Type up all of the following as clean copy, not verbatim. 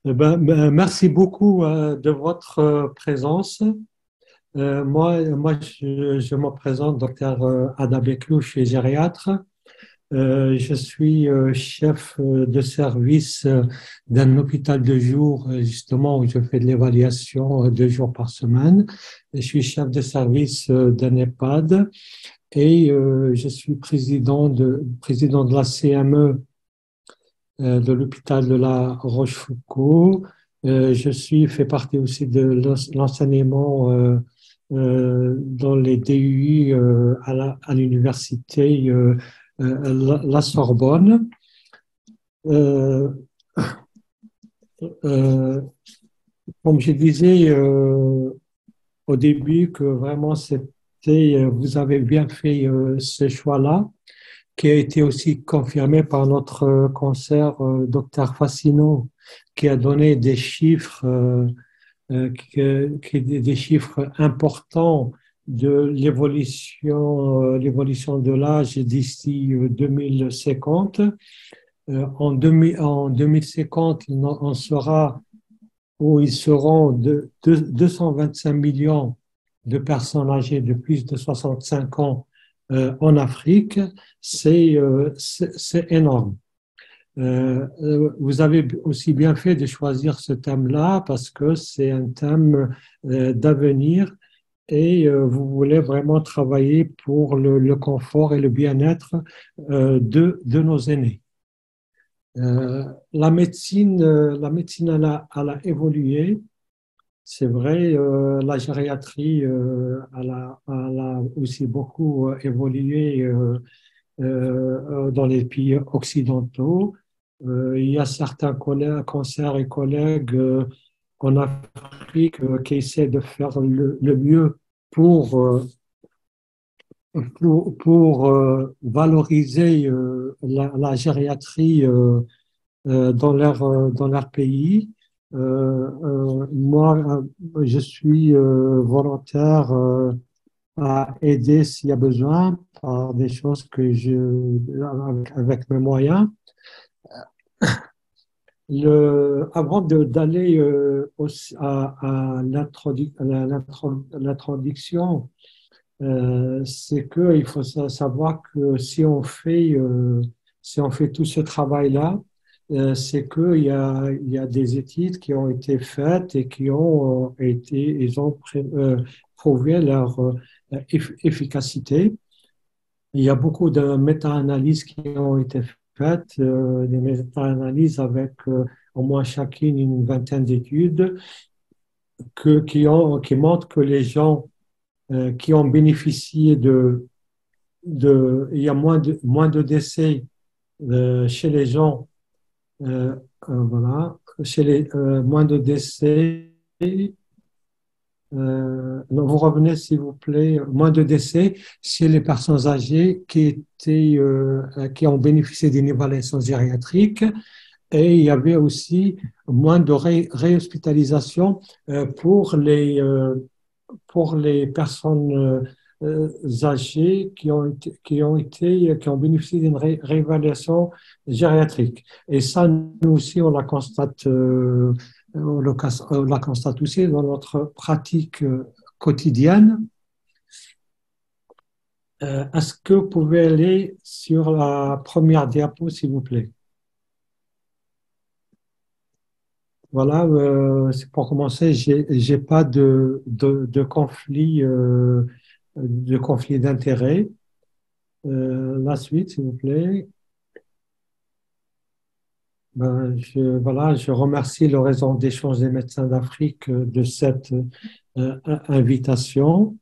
Merci beaucoup de votre présence. Je me présente, docteur Ada Beklou, je suis gériatre. Je suis chef de service d'un hôpital de jour, justement, où je fais de l'évaluation 2 jours par semaine. Je suis chef de service d'un EHPAD et je suis président de la CME de l'hôpital de la Rochefoucauld. Fais partie aussi de l'enseignement dans les DUI à l'université la Sorbonne. Euh, euh, Comme je disais au début que vraiment vous avez bien fait ce choix-là, qui a été aussi confirmé par notre concert Docteur Fassino, qui a donné des chiffres, des chiffres importants de l'évolution de l'âge d'ici 2050. En 2050, on sera où ils seront 225 millions de personnes âgées de plus de 65 ans en Afrique. C'est énorme. Vous avez aussi bien fait de choisir ce thème-là parce que c'est un thème d'avenir et vous voulez vraiment travailler pour le confort et le bien-être de nos aînés. La médecine elle a évolué. C'est vrai, la gériatrie elle a aussi beaucoup évolué dans les pays occidentaux. Il y a certains concerts et collègues en Afrique qui essaient de faire le mieux pour, euh, pour valoriser la gériatrie dans leur pays. Moi, je suis volontaire à aider s'il y a besoin par des choses avec mes moyens. Avant d'aller à l'introduction, c'est qu'il faut savoir que si on fait tout ce travail-là, c'est il y a des études qui ont été faites et ils ont prouvé leur efficacité. Il y a beaucoup de méta-analyses qui ont été faites, des méta-analyses avec au moins chacune une vingtaine d'études qui montrent que les gens qui ont bénéficié il y a moins de décès chez les gens, voilà, moins de décès. Non, vous revenez s'il vous plaît, moins de décès chez les personnes âgées qui ont bénéficié d'une évaluation gériatrique et il y avait aussi moins de réhospitalisation pour les personnes âgées qui ont bénéficié d'une réévaluation gériatrique. Et ça, nous aussi, on la constate aussi dans notre pratique quotidienne. Est-ce que vous pouvez aller sur la première diapo, s'il vous plaît? Voilà, c'est pour commencer, j'ai pas de conflit d'intérêt. La suite, s'il vous plaît. Voilà, je remercie le réseau d'échange des médecins d'Afrique de cette invitation.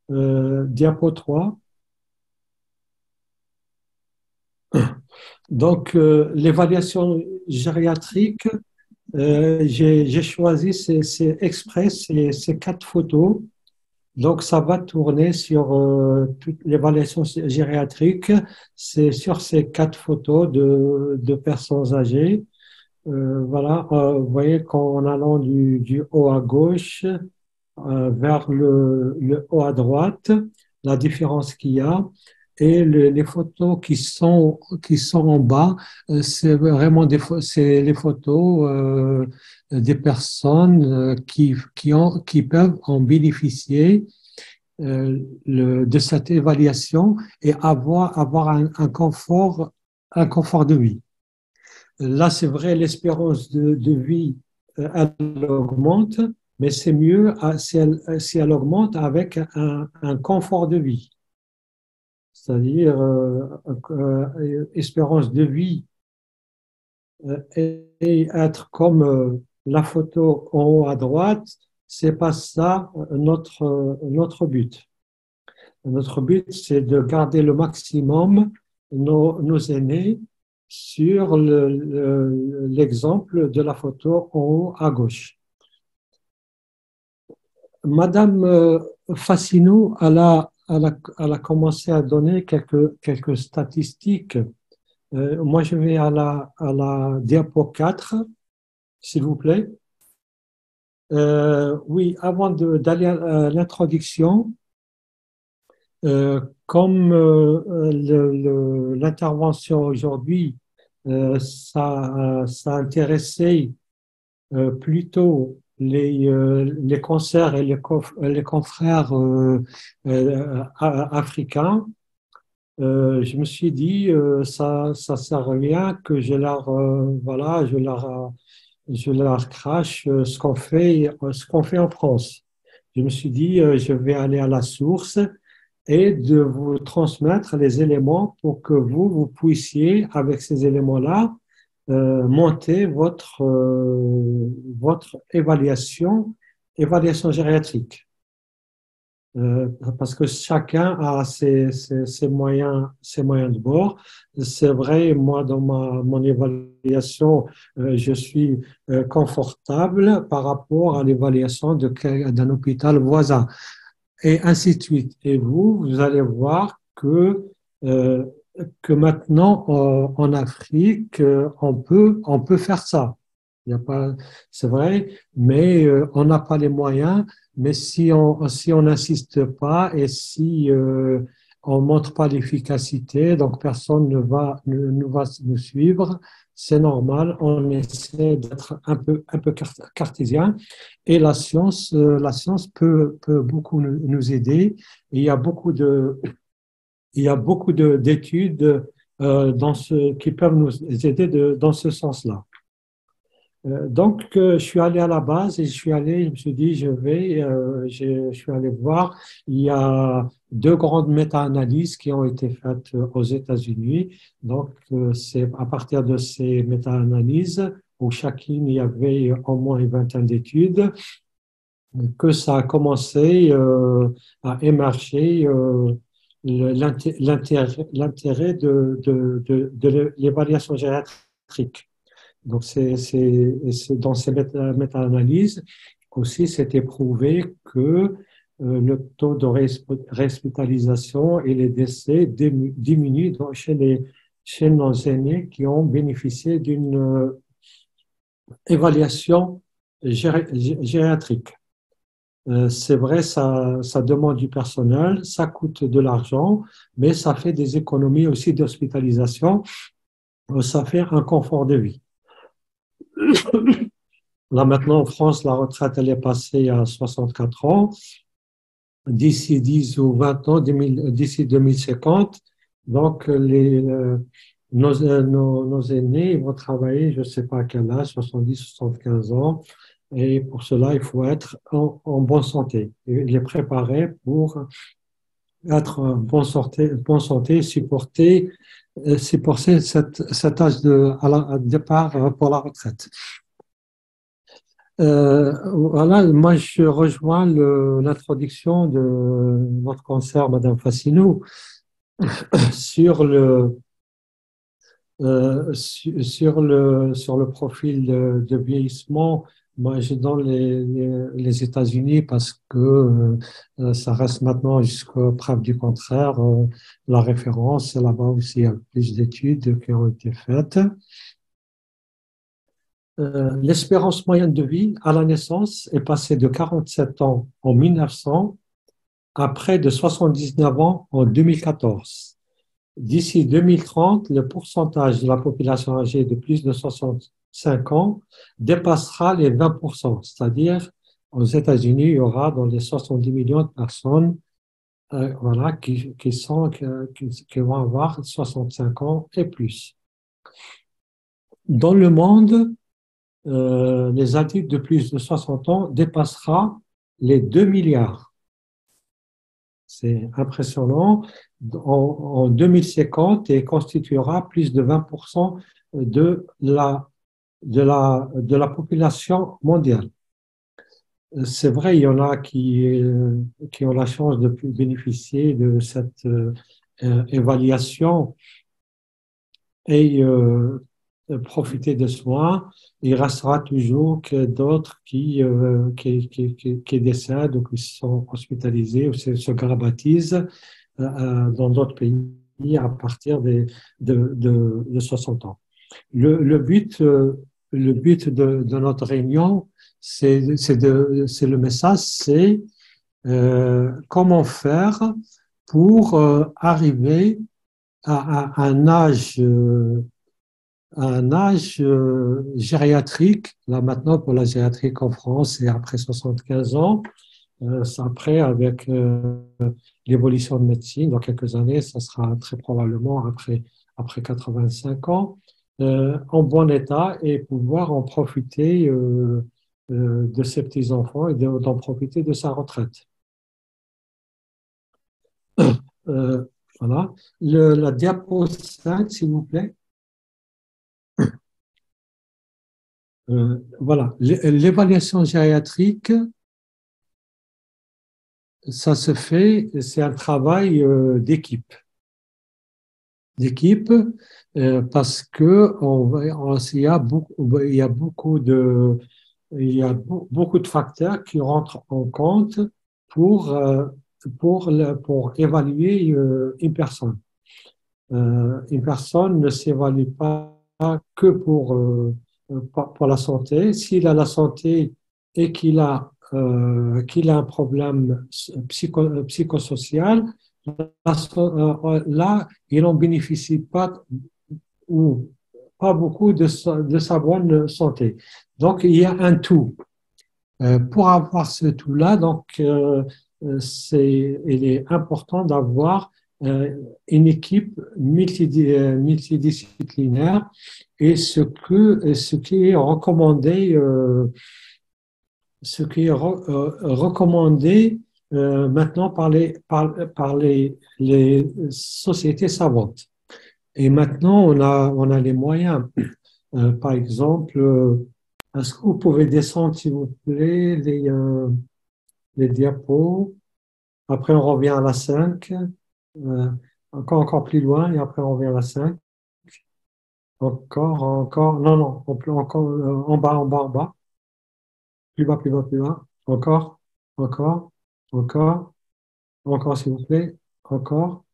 Diapo 3. Donc, l'évaluation gériatrique, j'ai choisi ces 4 photos. Donc, ça va tourner sur toute l'évaluation gériatrique. C'est sur ces 4 photos de personnes âgées. Voilà, vous voyez qu'en allant du haut à gauche vers le haut à droite, la différence qu'il y a. et les photos qui sont en bas, c'est vraiment c'est les photos des personnes qui peuvent en bénéficier de cette évaluation et avoir un confort de vie. Là, c'est vrai, l'espérance de vie, elle augmente, mais c'est mieux si elle augmente avec un confort de vie. C'est-à-dire espérance de vie et être comme la photo en haut à droite, c'est pas ça notre but. Notre but, c'est de garder le maximum nos aînés sur l'exemple de la photo en haut à gauche. Madame Fassinou, elle a commencé à donner quelques statistiques. Moi, je vais à la diapo 4, s'il vous plaît. Oui, avant d'aller à l'introduction, comme l'intervention aujourd'hui, ça a intéressé plutôt les concerts et les confrères africains, je me suis dit, ça sert à rien que voilà, je leur crache ce qu'on fait en France. Je me suis dit, je vais aller à la source et de vous transmettre les éléments pour que vous puissiez, avec ces éléments-là, monter votre évaluation gériatrique. Parce que chacun a ses moyens de bord. C'est vrai, moi, dans mon évaluation, je suis confortable par rapport à l'évaluation d'un hôpital voisin, et ainsi de suite. Et vous allez voir euh, que maintenant, en Afrique, on peut faire ça. Il y a pas, c'est vrai, mais on n'a pas les moyens. Mais si on n'insiste pas et si on montre pas l'efficacité, donc personne ne va nous suivre. C'est normal. On essaie d'être un peu cartésien. Et la science peut beaucoup nous aider. Il y a il y a beaucoup d'études qui peuvent nous aider dans ce sens-là. Donc, je suis allé à la base et je me suis dit, je suis allé voir. Il y a deux grandes méta-analyses qui ont été faites aux États-Unis. Donc, c'est à partir de ces méta-analyses, où chacune il y avait au moins une vingtaine d'études, que ça a commencé à émerger l'intérêt de l'évaluation gériatrique. Donc, dans ces méta-analyses aussi, c'était prouvé que le taux de réhospitalisation et les décès diminuent chez nos aînés qui ont bénéficié d'une évaluation gériatrique. C'est vrai, ça demande du personnel, ça coûte de l'argent, mais ça fait des économies aussi d'hospitalisation, ça fait un confort de vie. Là maintenant en France, la retraite elle est passée à 64 ans. D'ici 10 ou 20 ans, d'ici 2050, donc nos aînés vont travailler, je ne sais pas à quel âge, 70, 75 ans. Et pour cela, il faut être en bonne santé. Et les préparer pour être en bonne santé, supporter cet âge de départ pour la retraite. Voilà, moi je rejoins l'introduction de votre concert, Madame Fassinou, sur sur le profil de vieillissement. Moi, je donne les États-Unis parce que ça reste maintenant jusqu'à preuve du contraire la référence. Là-bas aussi, il y a plus d'études qui ont été faites. L'espérance moyenne de vie à la naissance est passée de 47 ans en 1900 à près de 79 ans en 2014. d'ici 2030, le pourcentage de la population âgée de plus de 65 ans dépassera les 20%. C'est-à-dire, aux États-Unis, il y aura dans les 70 millions de personnes voilà, qui vont avoir 65 ans et plus. Dans le monde, les adultes de plus de 60 ans dépassera les 2 milliards. C'est impressionnant. En 2050, et constituera plus de 20% de la population mondiale. C'est vrai, il y en a qui ont la chance de bénéficier de cette évaluation et profiter des soins. Il restera toujours que d'autres qui décèdent ou qui sont hospitalisés ou se gravatisent dans d'autres pays à partir de 60 ans. Le but, de notre réunion, c'est le message, c'est comment faire pour arriver à un âge gériatrique. Là maintenant, pour la gériatrique en France, c'est après 75 ans. Après, avec l'évolution de médecine, dans quelques années, ça sera très probablement après 85 ans, en bon état et pouvoir en profiter de ses petits-enfants et d'en profiter de sa retraite. Euh, voilà. La diapo 5, s'il vous plaît. Voilà. L'évaluation gériatrique, ça se fait, c'est un travail d'équipe. Parce que il y a beaucoup de facteurs qui rentrent en compte pour, pour évaluer une personne. Une personne ne s'évalue pas que pour la santé. S'il a la santé et qu'il a un problème psychosocial, là, il n'en bénéficie pas ou pas beaucoup de sa bonne santé. Donc, il y a un tout. Pour avoir ce tout-là, donc, il est important d'avoir une équipe multidisciplinaire et ce qui est recommandé, maintenant par les sociétés savantes. Et maintenant, on a les moyens. Par exemple, est-ce que vous pouvez descendre, s'il vous plaît, les diapos? Après, on revient à la 5. Encore plus loin, et après, on revient à la 5. Encore. Non, non, encore en bas. Plus bas, plus bas, plus bas. Encore, encore, encore, s'il vous plaît. Encore.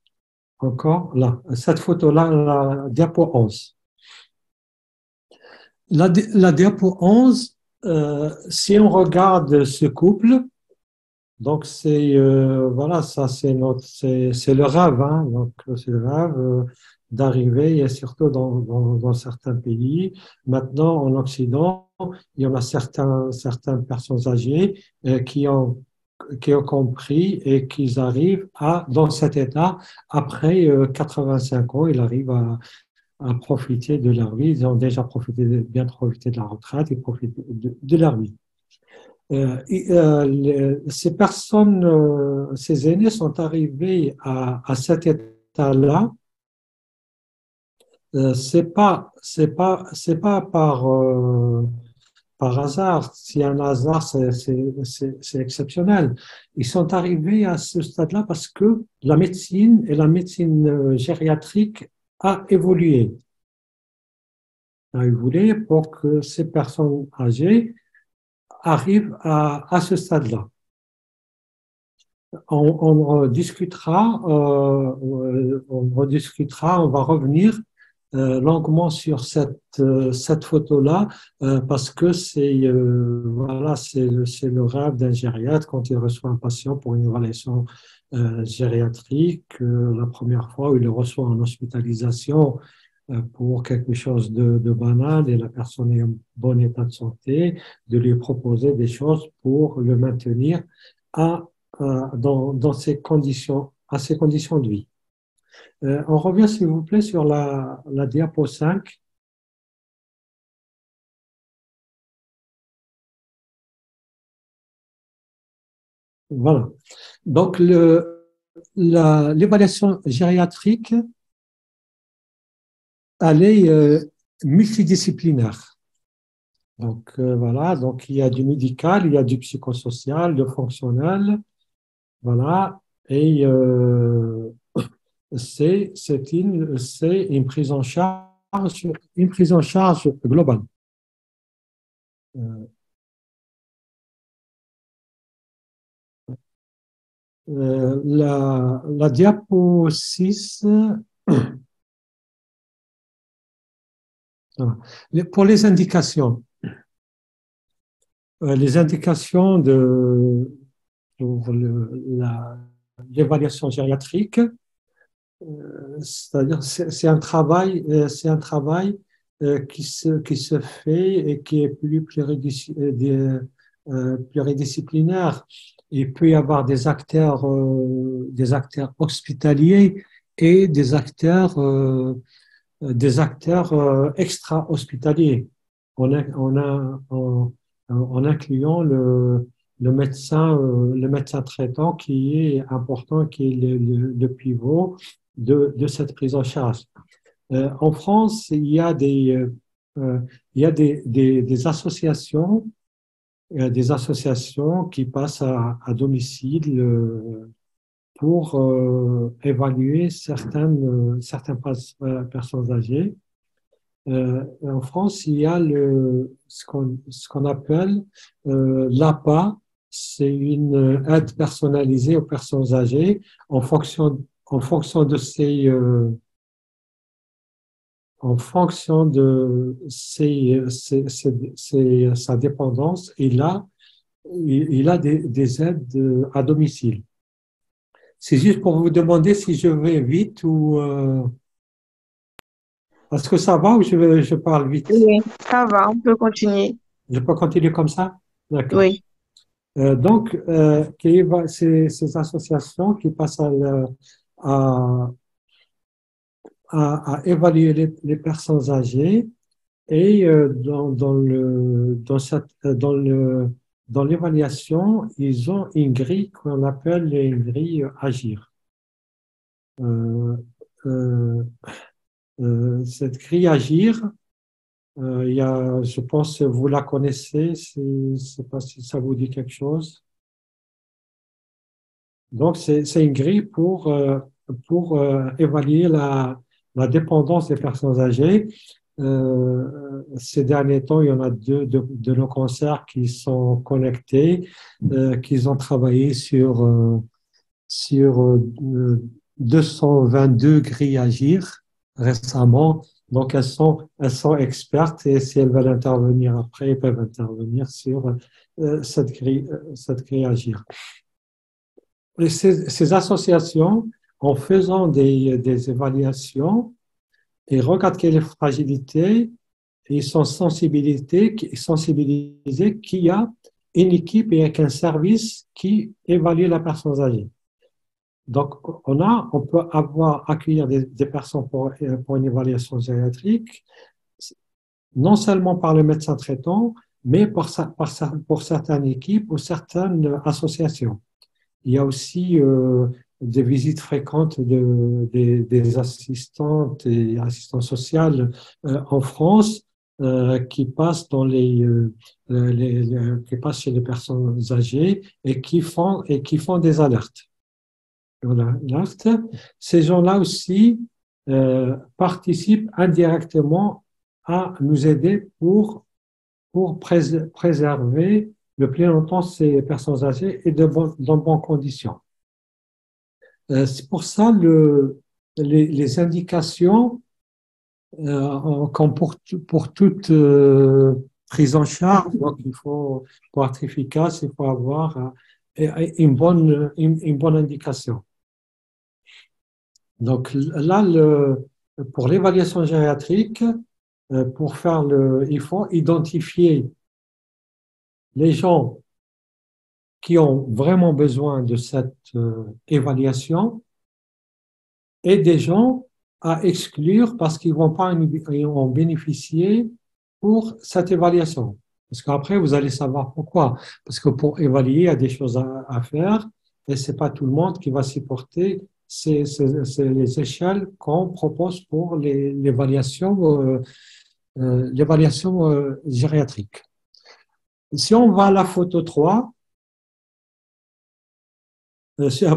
Là. Cette photo-là, la diapo 11. La diapo 11, si on regarde ce couple, donc voilà, ça c'est le rêve, hein, donc c'est le rêve d'arriver, et surtout dans certains pays. Maintenant, en Occident, il y en a certaines personnes âgées qui ont compris et qui arrivent dans cet état après 85 ans, ils arrivent à profiter de leur vie. Ils ont déjà bien profité de la retraite, ils profitent de leur vie. Ces personnes, ces aînés sont arrivés à cet état-là. C'est pas par hasard. Si un hasard, c'est exceptionnel. Ils sont arrivés à ce stade-là parce que la médecine et la médecine gériatrique a évolué. A évolué pour que ces personnes âgées arrivent à ce stade-là. On rediscutera, on va revenir longuement sur cette photo-là parce que voilà, c'est le rêve d'un gériatre quand il reçoit un patient pour une évaluation gériatrique. La première fois où il le reçoit en hospitalisation pour quelque chose de banal et la personne est en bon état de santé, de lui proposer des choses pour le maintenir à, dans ces conditions, à ses conditions de vie. On revient, s'il vous plaît, sur la diapo 5. Voilà. Donc, l'évaluation gériatrique, elle est multidisciplinaire. Donc, voilà. Donc, il y a du médical, il y a du psychosocial, du fonctionnel. Voilà. Et c'est une prise en charge globale. Euh, la diapo 6, pour les indications pour l'évaluation gériatrique, c'est-à-dire c'est un travail qui se fait et qui est pluridisciplinaire. Il peut y avoir des acteurs hospitaliers et des acteurs extra-hospitaliers, en incluant le médecin traitant qui est important, qui est le pivot de cette prise en charge. En France, il y a des associations qui passent à domicile pour évaluer certaines personnes âgées. En France, il y a ce qu'on appelle l'APA, c'est une aide personnalisée aux personnes âgées en fonction de sa dépendance. Il a des aides à domicile. C'est juste pour vous demander si je vais vite ou est-ce que ça va ou je parle vite? Oui, ça va, on peut continuer. Je peux continuer comme ça? D'accord. Oui. Donc, ces associations qui passent à, à évaluer les personnes âgées et dans l'évaluation, ils ont une grille qu'on appelle une grille Agir. Euh, euh, cette grille Agir, je pense que vous la connaissez, je ne sais pas si ça vous dit quelque chose. Donc, c'est une grille pour évaluer la dépendance des personnes âgées. Ces derniers temps, il y en a deux de nos concerts qui sont connectés, qui ont travaillé sur 222 grilles Agir récemment. Donc, elles sont expertes et si elles veulent intervenir après, elles peuvent intervenir sur cette grille Agir. Et ces associations, en faisant des évaluations, ils regardent quelle est la fragilité et ils sont sensibilisés qu'il y a une équipe et un service qui évalue la personne âgée. Donc, on peut accueillir des personnes pour une évaluation gériatrique, non seulement par le médecin traitant, mais pour certaines équipes ou certaines associations. Il y a aussi des visites fréquentes des assistantes et assistants sociaux en France qui passent qui passent chez les personnes âgées et qui font des alertes. Ces gens-là aussi participent indirectement à nous aider pour préserver le plus longtemps ces personnes âgées et dans bonnes conditions. C'est pour ça les indications comme pour toute prise en charge, donc pour être efficace, il faut avoir une bonne indication. Donc là, pour l'évaluation gériatrique, il faut identifier les gens qui ont vraiment besoin de cette évaluation et des gens à exclure parce qu'ils vont pas en bénéficier pour cette évaluation. Parce qu'après, vous allez savoir pourquoi. Parce que pour évaluer, il y a des choses à faire et c'est pas tout le monde qui va supporter les échelles qu'on propose pour l'évaluation gériatrique. Si on va à la photo 3,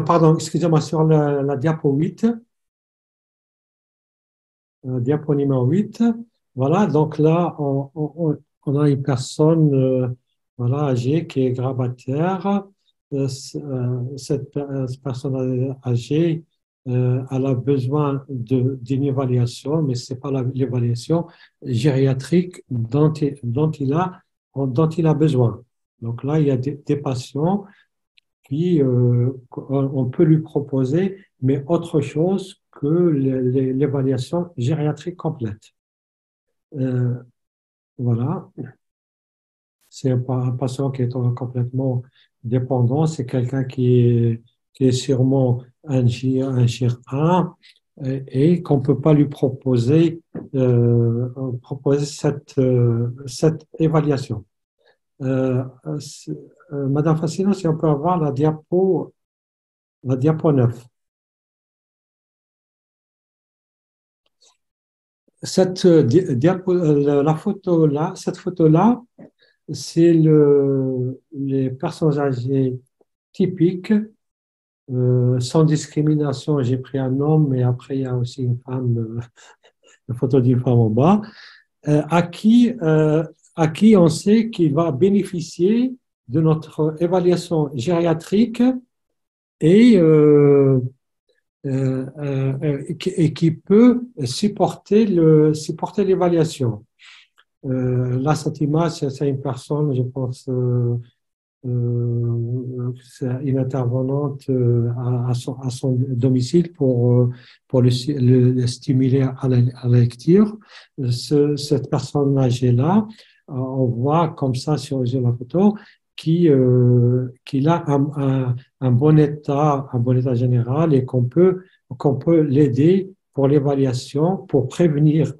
pardon, excusez-moi, sur la diapo 8, diapo numéro 8, voilà, donc là, on a une personne voilà, âgée qui est grabataire. Cette personne âgée, elle a besoin d'une évaluation, mais ce n'est pas l'évaluation gériatrique dont il a besoin. Donc là, il y a des patients puis on peut lui proposer, mais autre chose que l'évaluation gériatrique complète. Euh, voilà, c'est un patient qui est complètement dépendant, c'est quelqu'un qui est sûrement un GIR 1 et qu'on ne peut pas lui proposer cette évaluation. Euh, Madame Fassino, si on peut avoir la diapo 9. Cette photo-là, c'est les personnes âgées typiques, sans discrimination. J'ai pris un homme, mais après, il y a aussi une femme, une photo d'une femme en bas, euh, à qui, euh, à qui on sait qu'il va bénéficier de notre évaluation gériatrique et et qui peut supporter l'évaluation. Là, cette image, c'est une personne, je pense, c'est une intervenante à son domicile pour le stimuler à la lecture. Cette personne âgée-là, on voit comme ça sur la photo qu'il a un bon état général et qu'on peut l'aider pour l'évaluation, pour prévenir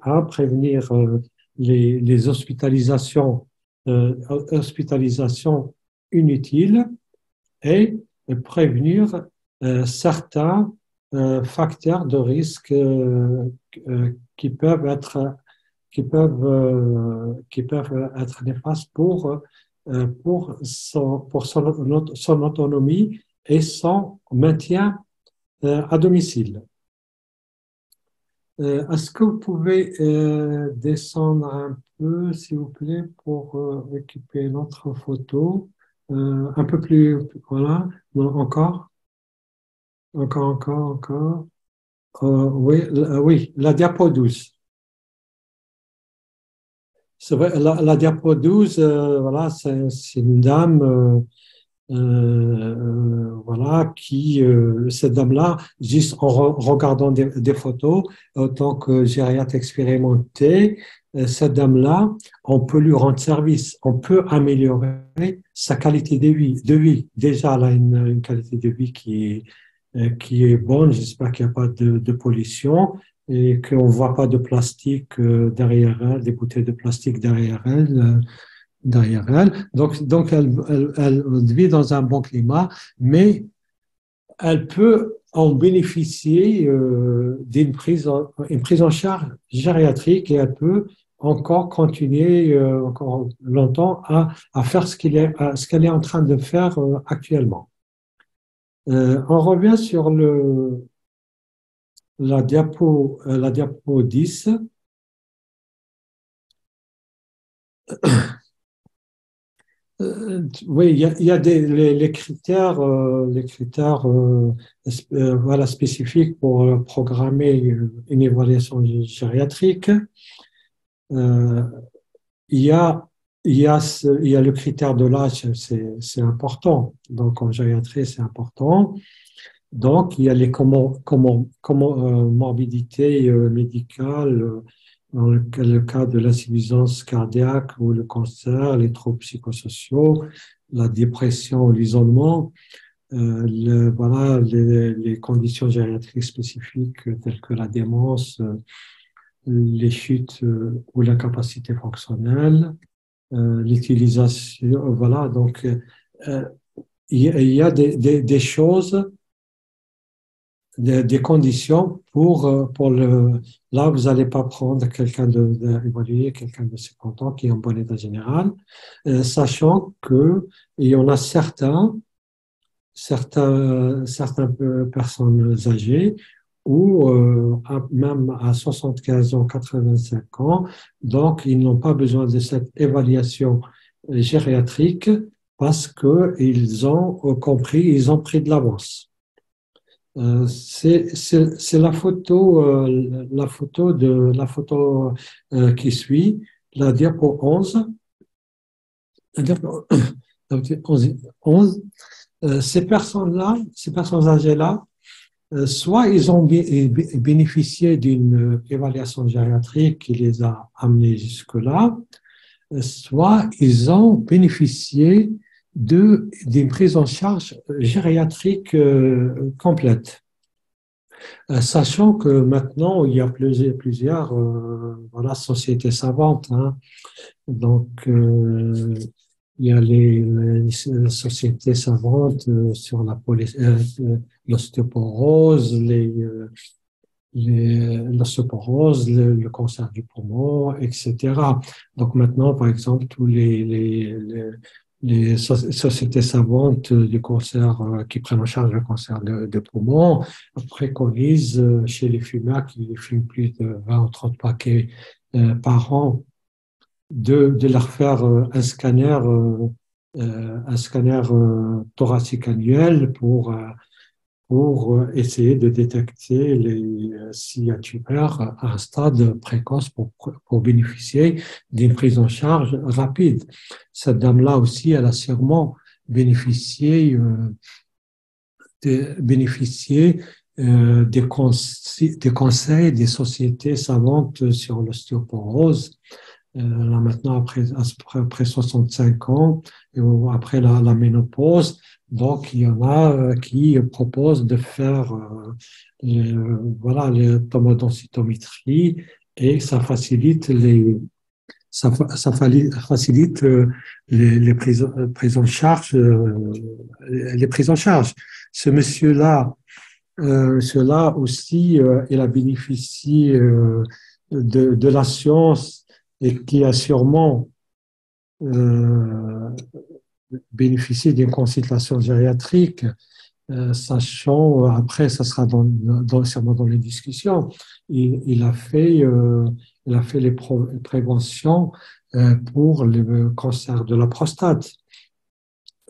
les hospitalisations inutiles et prévenir certains facteurs de risque qui peuvent être néfastes pour son autonomie et son maintien à domicile. Est-ce que vous pouvez descendre un peu, s'il vous plaît, pour récupérer notre photo? Un peu plus, voilà, non, encore. Oui, oui, la diapo 12. C'est vrai, la diapo 12, voilà, c'est une dame voilà, cette dame-là, juste en regardant des photos, en tant que gériatre expérimenté, cette dame-là, on peut lui rendre service, on peut améliorer sa qualité de vie. Déjà, elle a une qualité de vie qui est bonne, j'espère qu'il n'y a pas de pollution et qu'on ne voit pas de plastique derrière elle, des bouteilles de plastique derrière elle. Donc elle vit dans un bon climat, mais elle peut en bénéficier une prise en charge gériatrique et elle peut encore continuer encore longtemps à faire ce qu'elle est en train de faire actuellement. On revient sur la diapo 10. Oui, il y a les critères voilà, spécifiques pour programmer une évaluation gériatrique. Euh, il y a, il y a le critère de l'âge, c'est important. Donc, en gériatrie, c'est important. Donc, il y a les morbidités médicales, dans le cas de l'insuffisance cardiaque ou le cancer, les troubles psychosociaux, la dépression ou l'isolement, voilà, les conditions gériatriques spécifiques telles que la démence, les chutes ou l'incapacité fonctionnelle, l'utilisation, voilà, donc euh, il y a des choses des conditions pour le. Là, vous n'allez pas prendre quelqu'un évaluer quelqu'un de 50 ans qui est en bon état général, sachant que il y en a certaines personnes âgées ou même à 75 ans, 85 ans, donc ils n'ont pas besoin de cette évaluation gériatrique parce qu'ils ont compris, ils ont pris de l'avance. C'est la photo qui suit, la diapo 11. La diapo, la diapo 11, ces personnes-là, ces personnes âgées-là, soit ils ont bénéficié d'une évaluation gériatrique qui les a amenés jusque-là, soit ils ont bénéficié d'une prise en charge gériatrique complète. Sachant que maintenant, il y a plusieurs voilà, sociétés savantes. Hein. Donc, il y a les sociétés savantes sur l'ostéoporose, l'ostéoporose, le cancer du poumon, etc. Donc maintenant, par exemple, tous les sociétés savantes du cancer qui prennent en charge le cancer de poumon préconisent chez les fumeurs qui fument plus de 20 ou 30 paquets par an de leur faire un scanner thoracique annuel pour essayer de détecter s'il y a tumeur à un stade précoce pour bénéficier d'une prise en charge rapide. Cette dame-là aussi, elle a sûrement bénéficié, des conseils des sociétés savantes sur l'ostéoporose. Là maintenant, après 65 ans, et après la ménopause, donc il y en a qui proposent de faire voilà, les tomodensitométrie et ça facilite ça facilite prises en charge, les prises en charge. Ce monsieur-là, cela aussi, il a bénéficié de la science et qui a sûrement bénéficié d'une consultation gériatrique, sachant, après, ça sera sûrement dans les discussions, il a fait les préventions pour le cancer de la prostate.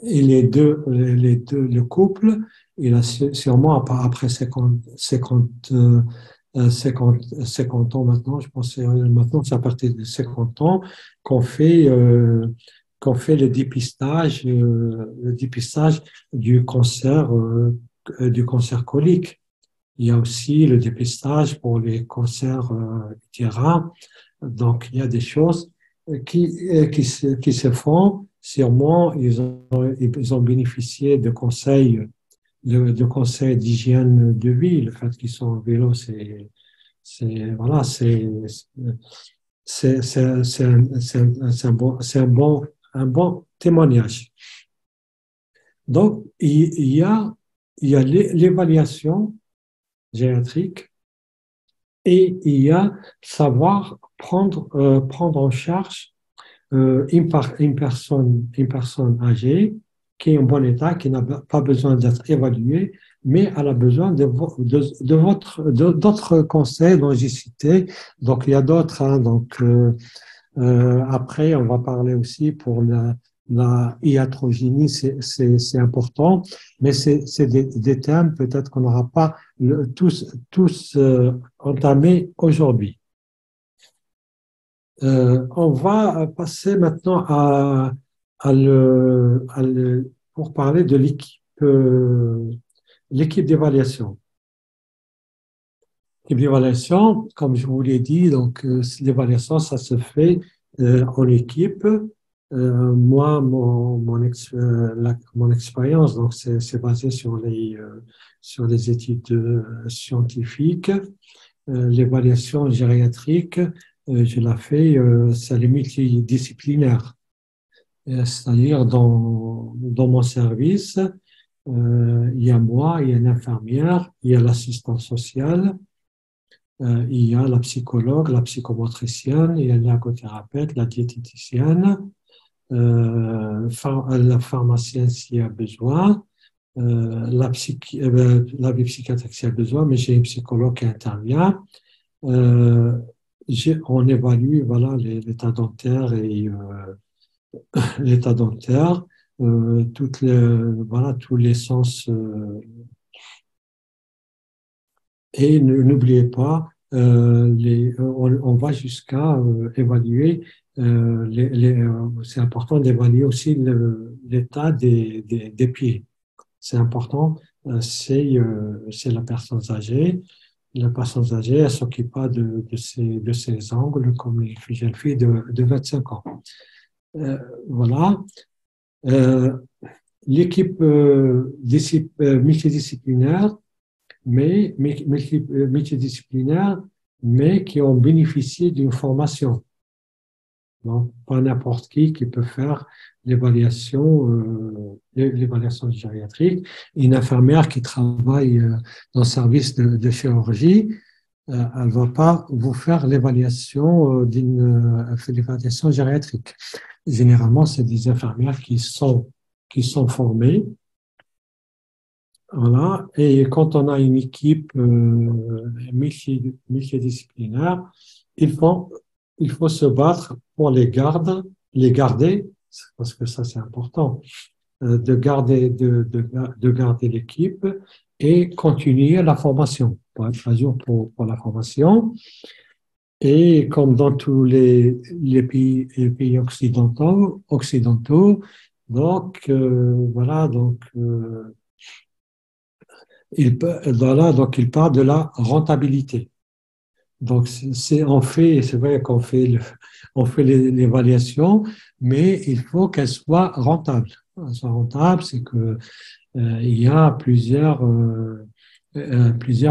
Et le couple, il a sûrement, après 50 ans maintenant, je pense que maintenant c'est à partir de 50 ans qu'on fait le dépistage du cancer colique. Il y a aussi le dépistage pour les cancers utérins. Donc, il y a des choses qui se font. Sûrement, ils ont bénéficié de conseils d'hygiène de vie. Le fait qu'ils sont en vélo, voilà, un bon témoignage. Donc, il y a l'évaluation gériatrique et il y a savoir prendre en charge une personne âgée qui est en bon état, qui n'a pas besoin d'être évaluée, mais elle a besoin d'autres conseils dont j'ai cité. Donc, il y a d'autres. Hein, donc, après, on va parler aussi pour la iatrogénie, c'est important, mais c'est des thèmes peut-être qu'on n'aura pas tous entamés aujourd'hui. On va passer maintenant pour parler de l'équipe d'évaluation. L'évaluation, comme je vous l'ai dit, donc l'évaluation, ça se fait en équipe. Moi, mon expérience, donc c'est basé sur les études scientifiques. L'évaluation gériatrique, je la fais, c'est multidisciplinaire. C'est-à-dire dans mon service, il y a moi, il y a une infirmière, il y a l'assistante sociale, il y a la psychologue, la psychomotricienne, il y a l'ergothérapeute, la diététicienne, la pharmacienne s'il y a besoin, la psychiatrique s'il y a besoin, mais j'ai une psychologue qui intervient. On évalue voilà, l'état dentaire et l'état dentaire, voilà, tous les sens. Et n'oubliez pas, on va jusqu'à évaluer, c'est important d'évaluer aussi l'état des pieds. C'est important, c'est la personne âgée. La personne âgée, elle s'occupe pas de ses ongles comme une jeune fille de 25 ans. Voilà. L'équipe multidisciplinaire, mais multidisciplinaires, mais qui ont bénéficié d'une formation. Donc, pas n'importe qui peut faire l'évaluation gériatrique. Une infirmière qui travaille dans le service de chirurgie, elle ne va pas vous faire l'évaluation l'évaluation gériatrique. Généralement, c'est des infirmières qui sont formées. Voilà. Et quand on a une équipe multidisciplinaire, il faut se battre pour les garder, parce que ça c'est important, de garder l'équipe et continuer la formation, pour être à jour pour la formation. Et comme dans tous les pays occidentaux, donc voilà, donc il part de la rentabilité. Donc, on fait, c'est vrai qu'on fait l'évaluation, mais il faut qu'elle soit rentable. Soit rentable, c'est que il y a plusieurs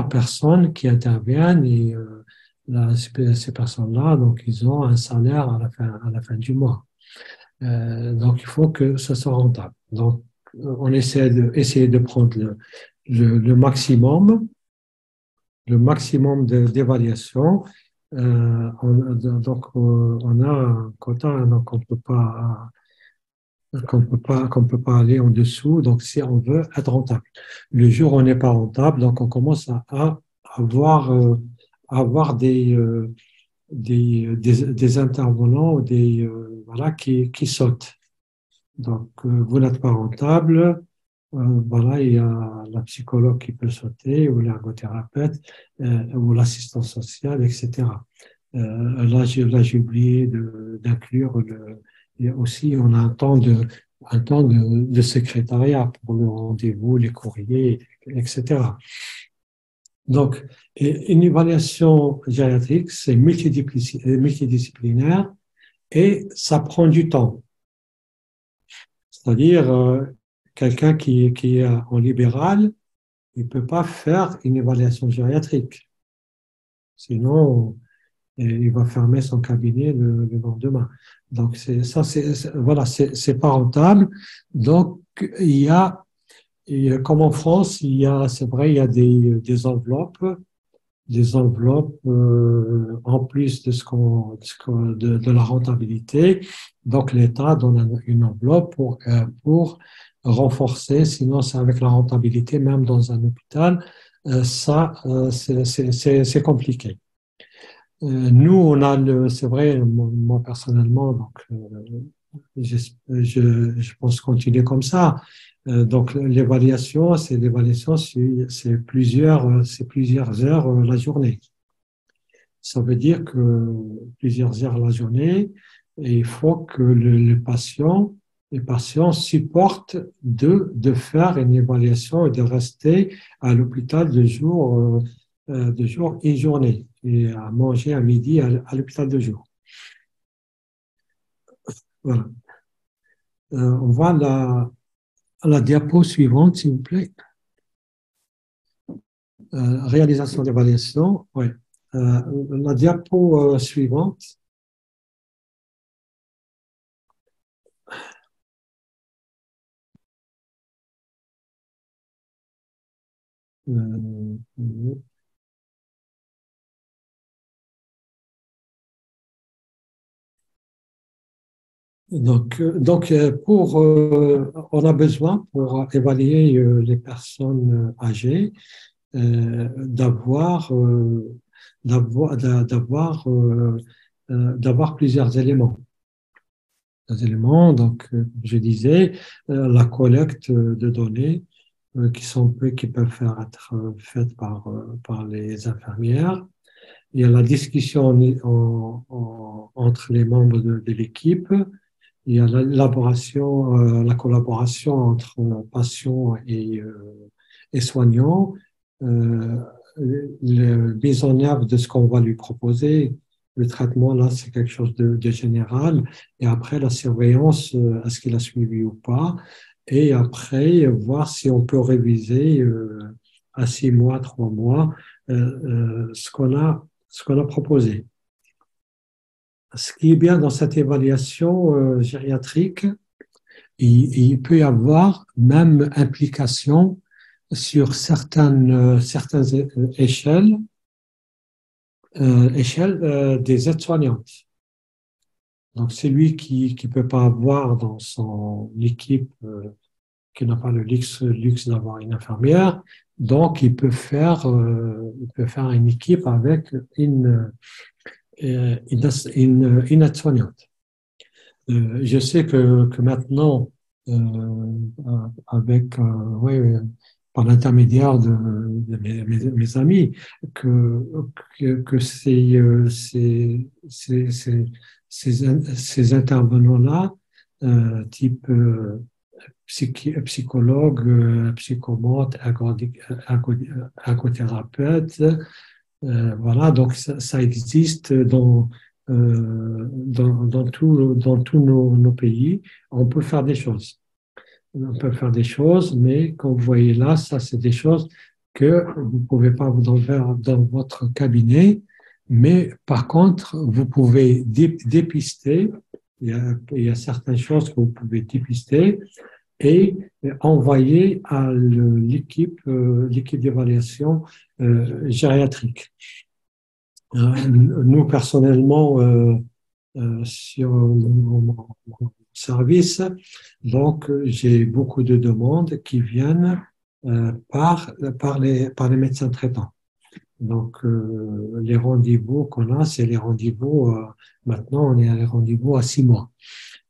personnes qui interviennent et ces personnes-là, donc ils ont un salaire à la fin du mois. Donc, il faut que ça soit rentable. Donc, on essaie de prendre le maximum d'évaluation. Donc, on a un quota donc on peut pas aller en dessous. Donc, si on veut être rentable, le jour où on n'est pas rentable, donc on commence à avoir des intervenants voilà qui sautent. Donc, vous n'êtes pas rentable. Voilà, il y a la psychologue qui peut sauter, ou l'ergothérapeute, ou l'assistant social, etc. Là, j'ai oublié d'inclure aussi, on a un temps de secrétariat pour le rendez-vous, les courriers, etc. Donc, une évaluation gériatrique, c'est multidisciplinaire et ça prend du temps. C'est-à-dire, quelqu'un qui est en libéral, il ne peut pas faire une évaluation gériatrique. Sinon, il va fermer son cabinet le lendemain. Donc, voilà, c'est pas rentable. Donc, comme en France, c'est vrai, il y a des enveloppes en plus de la rentabilité. Donc, l'État donne une enveloppe pour renforcer, sinon c'est avec la rentabilité, même dans un hôpital, c'est compliqué. Nous, c'est vrai, moi personnellement, donc, je pense continuer comme ça. Donc, l'évaluation, c'est plusieurs heures la journée. Ça veut dire que plusieurs heures la journée, et il faut que les patients supportent de faire une évaluation et de rester à l'hôpital de jour et journée, et à manger à midi à l'hôpital de jour. Voilà. On voit la diapo suivante, s'il vous plaît. Réalisation d'évaluation. Oui. La diapo suivante. Euh, on a besoin pour évaluer les personnes âgées d'avoir plusieurs éléments. Des éléments, donc je disais, la collecte de données qui peuvent être faites par les infirmières. Il y a la discussion entre les membres de l'équipe. Il y a la collaboration entre patients et soignants, le mise en œuvre de ce qu'on va lui proposer. Le traitement, là, c'est quelque chose de général. Et après, la surveillance, est-ce qu'il a suivi ou pas? Et après, voir si on peut réviser à 6 mois, 3 mois, ce qu'on a proposé. Ce qui est bien dans cette évaluation gériatrique, il peut y avoir même implication sur certaines échelles des aides-soignantes. Donc, c'est lui qui ne peut pas avoir dans son équipe, qui n'a pas le luxe d'avoir une infirmière, donc il peut faire une équipe avec une aide-soignante. Je sais que maintenant, par l'intermédiaire de mes amis, que ces intervenants-là, type psychologue, psychomote, ergothérapeute, voilà, donc ça existe dans tous nos pays. On peut faire des choses. On peut faire des choses, mais comme vous voyez là, ça, c'est des choses que vous ne pouvez pas vous faire dans votre cabinet, mais par contre, vous pouvez dépister. Il y a certaines choses que vous pouvez dépister et envoyer à l'équipe d'évaluation gériatrique. Nous, personnellement, sur mon service, donc j'ai beaucoup de demandes qui viennent par les médecins traitants. Donc, les rendez-vous qu'on a, c'est les rendez-vous, maintenant on est à les rendez-vous à 6 mois.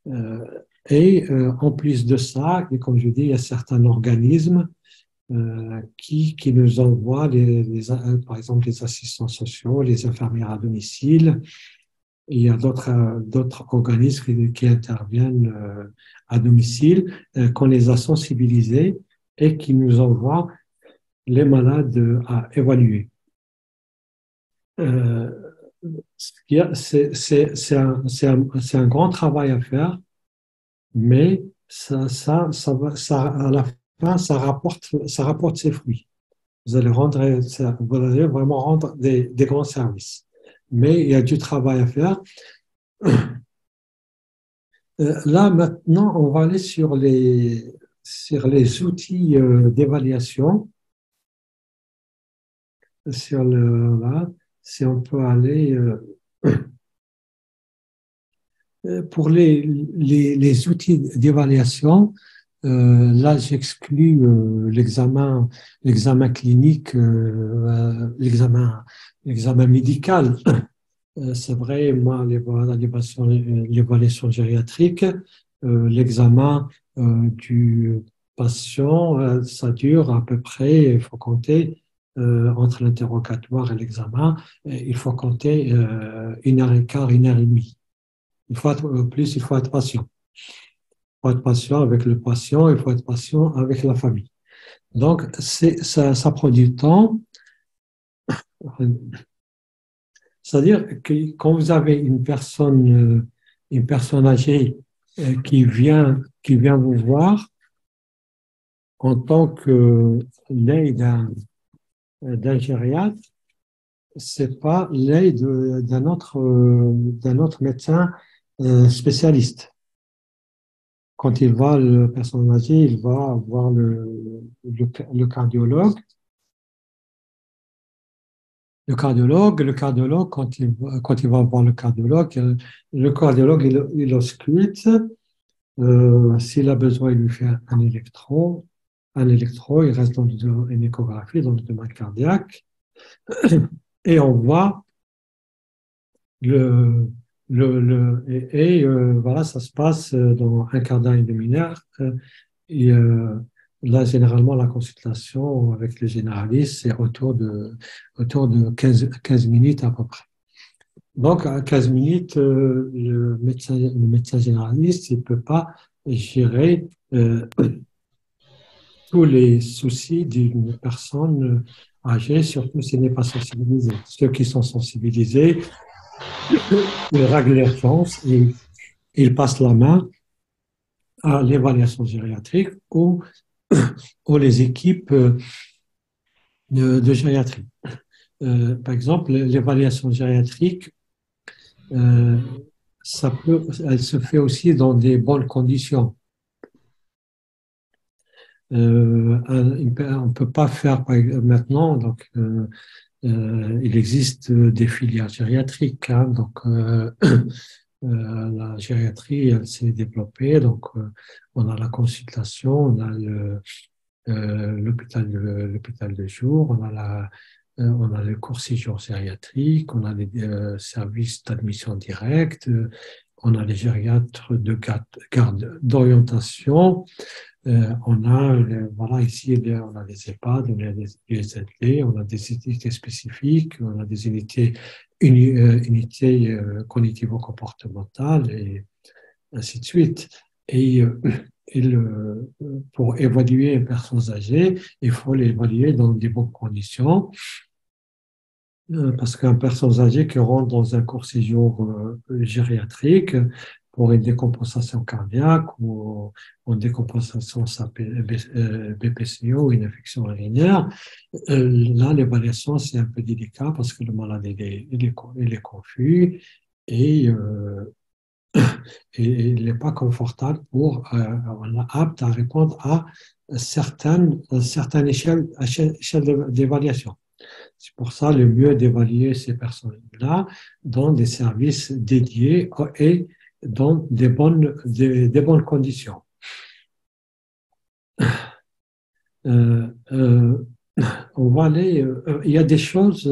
En plus de ça, et comme je dis, il y a certains organismes qui nous envoient, par exemple, les assistants sociaux, les infirmières à domicile. Il y a d'autres organismes qui interviennent à domicile, qu'on les a sensibilisés et qui nous envoient les malades à évaluer. C'est un grand travail à faire, mais à la fin, ça rapporte ses fruits. Vous allez vraiment rendre des grands services. Mais il y a du travail à faire. Là, maintenant, on va aller sur les outils d'évaluation. Là, si on peut aller pour les outils d'évaluation, là, j'exclus l'examen clinique, l'examen médical. C'est vrai, moi, l'évaluation gériatrique, l'examen du patient, ça dure à peu près, il faut compter, entre l'interrogatoire et l'examen, il faut compter 1 heure et quart, 1 heure et demie. Il faut être patient. Il faut être patient avec le patient, il faut être patient avec la famille. Donc, ça prend du temps. C'est-à-dire que quand vous avez une personne âgée qui vient vous voir en tant que l'œil d'un gériatre, c'est pas l'œil d'un autre médecin spécialiste. Quand il voit la personne âgée, il va voir le cardiologue. Le cardiologue, quand il va voir le cardiologue, il ausculte. S'il a besoin, il lui fait un électro. Un électro, il reste dans une échographie, dans le domaine cardiaque. Et on voit le, voilà, ça se passe dans un quart d'heure et demi-heure. Et là, généralement, la consultation avec le généraliste, c'est autour de 15 minutes à peu près. Donc, à 15 minutes, le médecin généraliste, il ne peut pas gérer tous les soucis d'une personne âgée, surtout s'il n'est pas sensibilisé. Ceux qui sont sensibilisés, ils règlent les chances et ils passent la main à l'évaluation gériatrique ou les équipes de gériatrie. Par exemple, l'évaluation gériatrique, euh, elle se fait aussi dans des bonnes conditions. On ne peut pas faire maintenant, donc il existe des filières gériatriques, hein, donc la gériatrie, elle s'est développée, donc on a la consultation, on a l'hôpital de jour, on a le court séjour gériatrique, on a les services d'admission directe, on a les gériatres de garde d'orientation, voilà, ici, on a des EHPAD, on a des ZD, on a des unités spécifiques, on a des unités cognitivo-comportementales et ainsi de suite. Et, pour évaluer les personnes âgées, il faut les évaluer dans des bonnes conditions. Parce qu'un personne âgée qui rentre dans un court séjour gériatrique pour une décompensation cardiaque ou une décompensation BPCO ou une infection urinaire, là, l'évaluation, c'est un peu délicat parce que le malade, il est confus et, et il n'est pas confortable apte à répondre à certaines échelles d'évaluation. C'est pour ça le mieux d'évaluer ces personnes-là dans des services dédiés et dans des bonnes conditions. On va aller. Il y a des choses.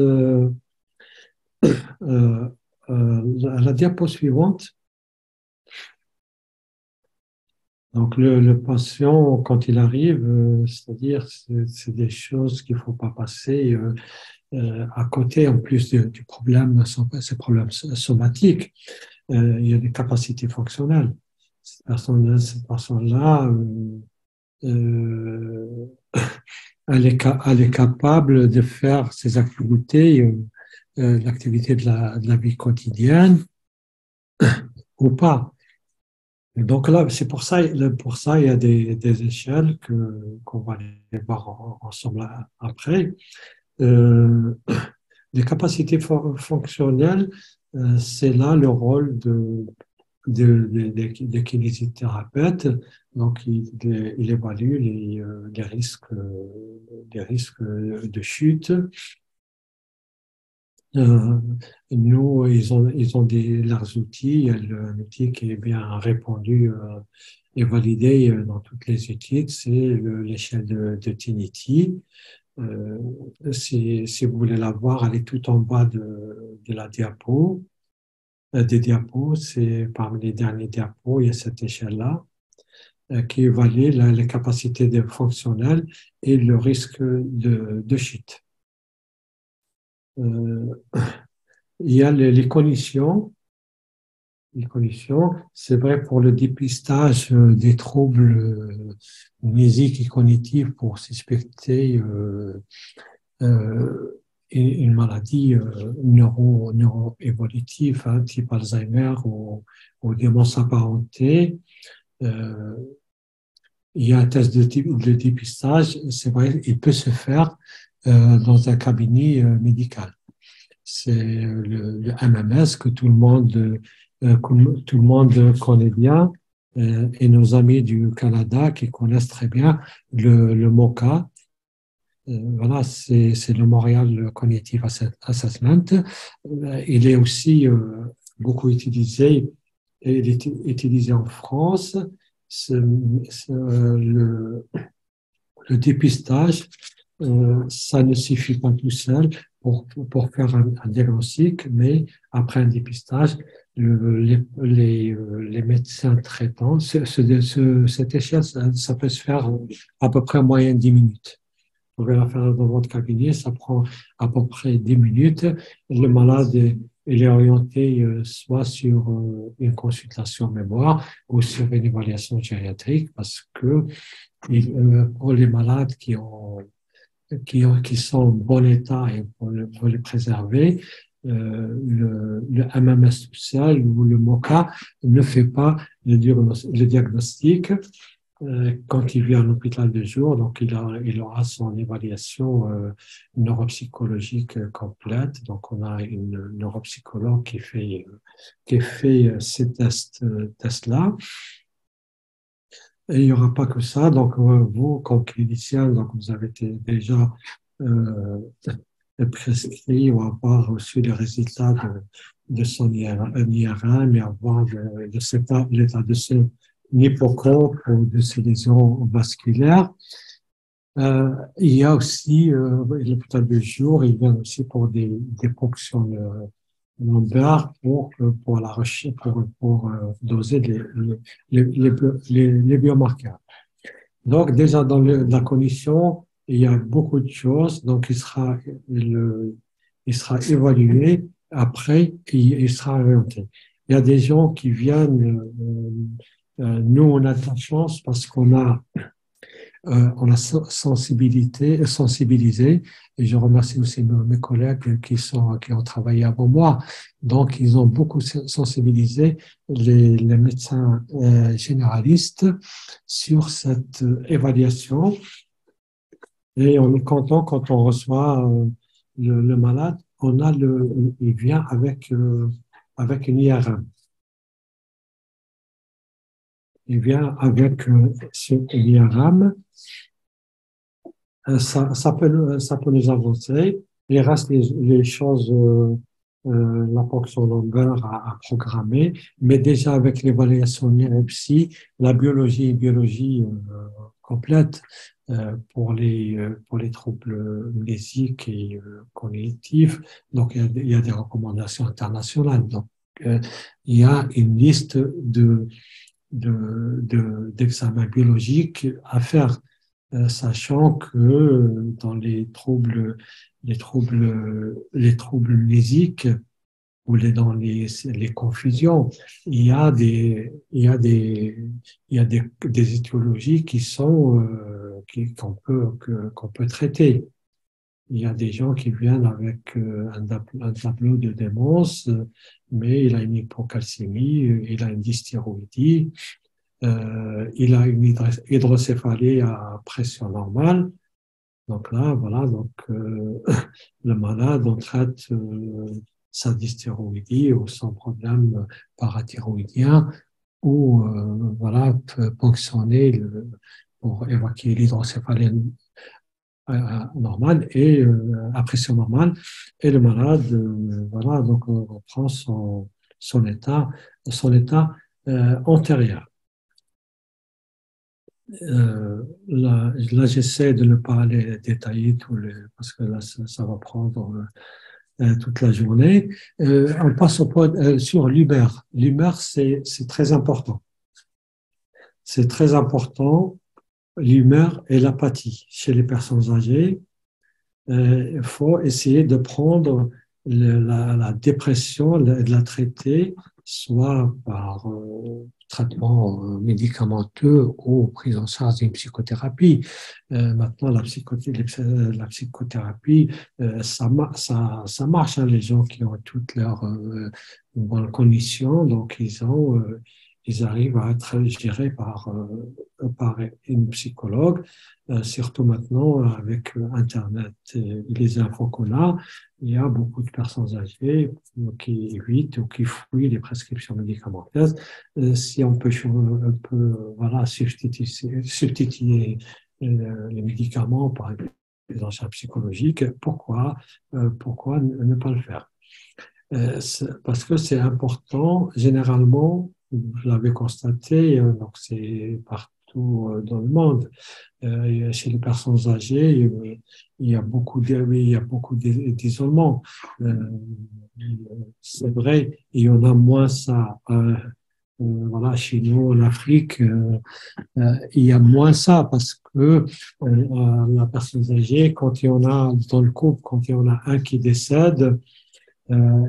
La diapo suivante. Donc le patient, quand il arrive, c'est-à-dire c'est des choses qu'il ne faut pas passer à côté, en plus du problème, ces problèmes somatiques, il y a des capacités fonctionnelles. Cette personne-là, euh, elle est capable de faire ses activités, l'activité de la vie quotidienne ou pas. Et donc là, c'est pour ça, il y a des échelles qu'on va aller voir ensemble après. Euh, les capacités fonctionnelles, c'est là le rôle des kinésithérapeutes. Donc, il évalue les risques de chute. Euh, Nous, ils ont leurs outils. Il y a un outil qui est bien répandu et validé dans toutes les études, c'est l'échelle de Tiniti. Si vous voulez la voir, elle est tout en bas de la diapo. des diapos. C'est parmi les derniers diapos, il y a cette échelle-là qui évalue les capacités des fonctionnels et le risque de chute. Il y a les conditions. Les conditions, c'est vrai pour le dépistage des troubles mnésiques et cognitifs pour suspecter une maladie neuro-évolutive, hein, type Alzheimer ou démence apparentée. Euh, il y a un test de dépistage, c'est vrai, il peut se faire dans un cabinet médical. C'est le MMS que tout le monde connaît bien, et nos amis du Canada qui connaissent très bien le MOCA. Voilà, c'est le Montréal Cognitive Assessment. Il est aussi beaucoup utilisé, et il est utilisé en France. Le dépistage, ça ne suffit pas tout seul pour faire un diagnostic, mais après un dépistage, les médecins traitants, cette échelle, ça peut se faire à peu près en moyenne 10 minutes. Vous pouvez la faire dans votre cabinet, ça prend à peu près 10 minutes. Le malade il est orienté soit sur une consultation mémoire ou sur une évaluation gériatrique parce que pour les malades qui sont en bon état et pour les préserver, le MMS social ou le MOCA ne fait pas le diagnostic quand il vient à l'hôpital de jour. Donc, il aura son évaluation neuropsychologique complète. Donc, on a une neuropsychologue qui fait ces tests-là. Et il n'y aura pas que ça. Donc, vous, comme clinicien, donc vous avez été déjà euh, prescrit ou avoir reçu les résultats de son IRM et avoir l'état de son hippocampe ou de ses lésions vasculaires. Il y a aussi l'hôpital de jour, il vient aussi pour des ponctions lombaires pour la recherche, pour doser les biomarqueurs. Donc, déjà dans la cognition, il y a beaucoup de choses. Donc, il sera évalué. Après, il sera orienté. Il y a des gens qui viennent, nous, on a de la chance parce on a sensibilisé, et je remercie aussi mes collègues qui ont travaillé avant moi. Donc, ils ont beaucoup sensibilisé les médecins généralistes sur cette évaluation. Et on est content quand on reçoit le malade, il vient avec une IRM. Il vient avec ce IRM. Ça peut nous avancer. Il reste les choses, la fonction longueur à programmer, mais déjà avec l'évaluation neuropsy, la biologie complète pour les troubles mnésiques et cognitifs. Donc, il y a des recommandations internationales. Donc, il y a une liste d'examens biologiques à faire, sachant que dans les troubles mnésiques ou dans les confusions, il y a des étiologies qui sont qu'on peut traiter. Il y a des gens qui viennent avec un tableau de démence, mais il a une hypocalcémie, il a une dysthyroïdie, il a une hydrocéphalie à pression normale. Donc là, voilà, donc le malade, on traite sa dysthyroïdie ou son problème parathyroïdien, ou voilà, peut ponctionner pour évacuer l'hydrocéphalie normale et à pression normale. Et le malade, voilà, donc on reprend son état, antérieur. Là j'essaie de ne pas aller détailler parce que là, ça va prendre toute la journée. On passe au point sur l'humeur. L'humeur, c'est très important. C'est très important, l'humeur et l'apathie chez les personnes âgées. Il faut essayer de prendre la dépression, de la traiter, soit par traitement médicamenteux ou prise en charge d'une psychothérapie. Maintenant, la psychothérapie, ça marche, hein, les gens qui ont toutes leurs bonnes conditions, donc ils arrivent à être gérés par une psychologue. Surtout maintenant avec Internet et les infos qu'on a, il y a beaucoup de personnes âgées qui évitent ou qui fuient les prescriptions médicamenteuses. Si voilà, substituer les médicaments par les enchaînements psychologiques, pourquoi ne pas le faire? Parce que c'est important, généralement, vous l'avez constaté, donc c'est partout dans le monde. Chez les personnes âgées, il y a beaucoup d'isolement. C'est vrai, il y en a moins ça. Voilà, chez nous, en Afrique, il y a moins ça parce que la personne âgée, quand il y en a dans le couple, quand il y en a un qui décède,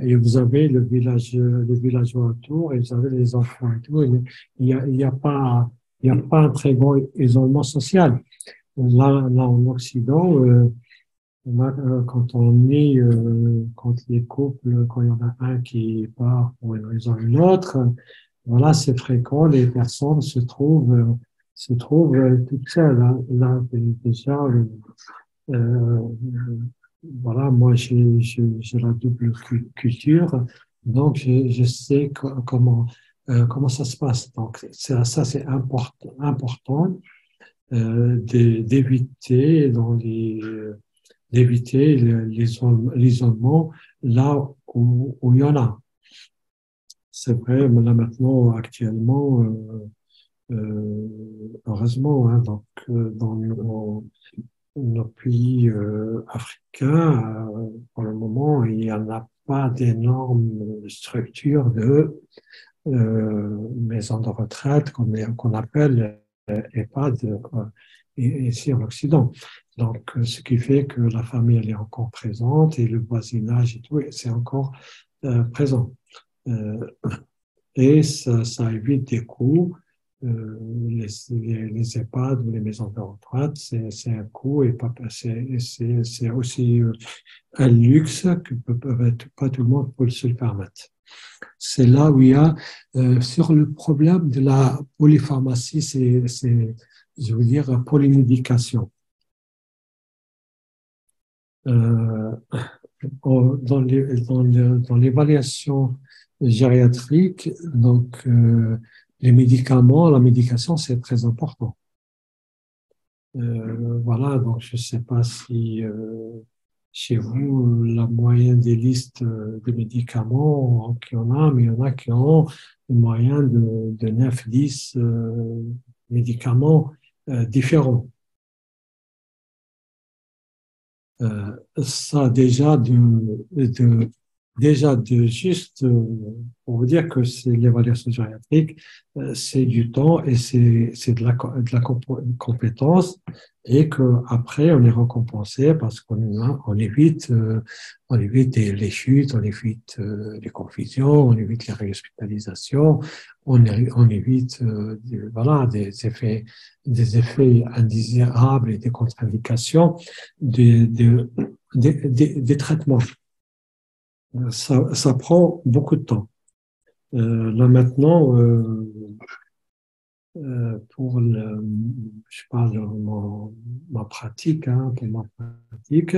et vous avez le villageois autour, et vous avez les enfants et tout. Il y a pas un très grand isolement social. Là en Occident, quand les couples, quand il y en a un qui part pour une raison ou une autre, voilà, c'est fréquent, les personnes se trouvent toutes seules, hein. Là, déjà, euh, voilà, moi j'ai la double culture, donc je sais comment ça se passe. Donc ça c'est important d'éviter l'isolement là où il y en a. C'est vrai, mais là maintenant actuellement, heureusement, hein, donc dans nos pays africains, pour le moment, il n'y en a pas d'énormes structures de maisons de retraite qu'on appelle EHPAD ici en Occident. Donc, ce qui fait que la famille elle est encore présente et le voisinage et tout, c'est encore présent. Euh, et ça évite des coûts. Les EHPAD ou les maisons de retraite, c'est un coût et c'est aussi un luxe que pas tout le monde peut se le permettre. C'est là où il y a, sur le problème de la polypharmacie, je veux dire, polymédication. Dans l'évaluation gériatrique, donc, la médication, c'est très important. Voilà, donc je ne sais pas si chez vous, la moyenne des listes de médicaments, qu'il y en a, mais il y en a qui ont une moyenne de 9-10 médicaments différents. Ça déjà de juste pour vous dire que c'est l'évaluation gériatrique, c'est du temps et c'est de la compétence et que après on est récompensé parce on évite les chutes, on évite les confusions, on évite les réhospitalisations, on évite voilà des effets indésirables et des contre-indications des traitements. Ça prend beaucoup de temps. Là maintenant, je parle de ma pratique, hein, pour ma pratique,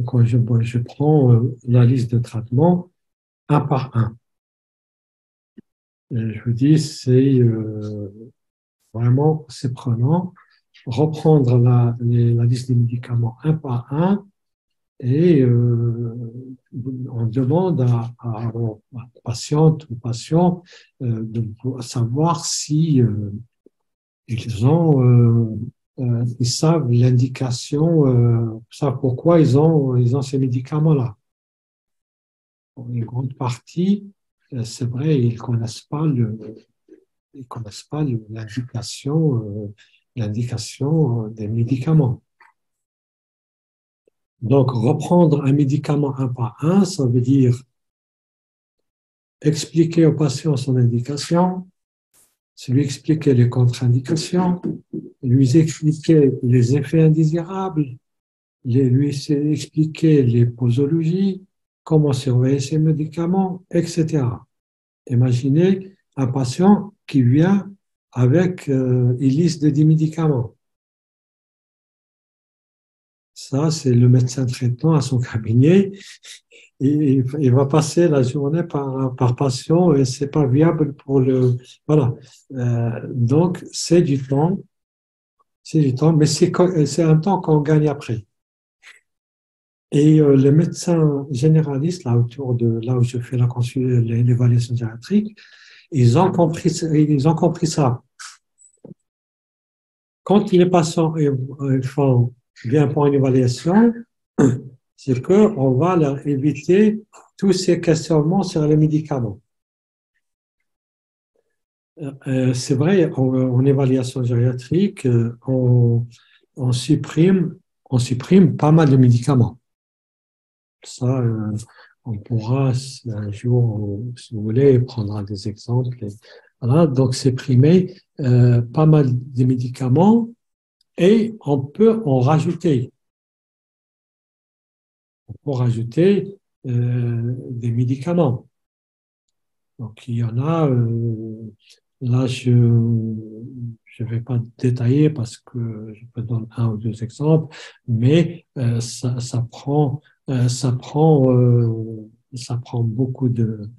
quand je prends la liste de traitements un par un. Et je vous dis, c'est vraiment, c'est prenant. Reprendre la liste des médicaments un par un et on demande à patiente ou patient de savoir si ils ont ils savent l'indication, savent pourquoi ils ont ces médicaments-là. Pour une grande partie, c'est vrai, ils connaissent pas l'indication des médicaments. Donc, reprendre un médicament un par un, ça veut dire expliquer au patient son indication, c'est lui expliquer les contre-indications, lui expliquer les effets indésirables, lui expliquer les posologies, comment surveiller ses médicaments, etc. Imaginez un patient qui vient avec une liste de 10 médicaments. Ça, c'est le médecin traitant à son cabinet. Et il va passer la journée par patient et c'est pas viable pour le. Voilà. Donc, c'est du temps, mais c'est un temps qu'on gagne après. Et les médecins généralistes, là autour de là où je fais l'évaluation gériatrique, ils ont compris ça. Quand les patients viennent pour une évaluation, c'est qu'on va leur éviter tous ces questionnements sur les médicaments. C'est vrai, en évaluation gériatrique, on supprime pas mal de médicaments. Ça, on pourra un jour, si vous voulez, prendre des exemples. Voilà, donc supprimer pas mal de médicaments et on peut en rajouter. On peut rajouter des médicaments. Donc, il y en a, là, je ne vais pas détailler parce que je peux donner un ou deux exemples, mais ça prend, ça prend beaucoup de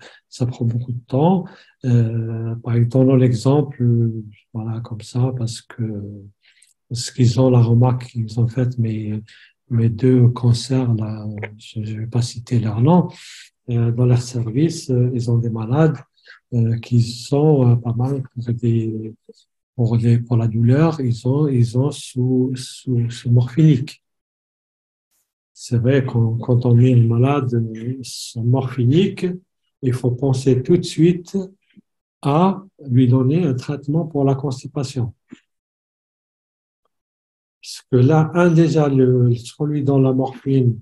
temps. Par exemple, dans l'exemple, voilà, comme ça, parce qu'ils ont la remarque qu'ils ont faite, mes deux concerts, là, je ne vais pas citer leur nom, dans leur service, ils ont des malades qui sont pas mal pour la douleur, ils ont sous morphinique. C'est vrai, quand on met une malade sous morphinique, il faut penser tout de suite à lui donner un traitement pour la constipation. Parce que là, déjà, celui dans la morphine,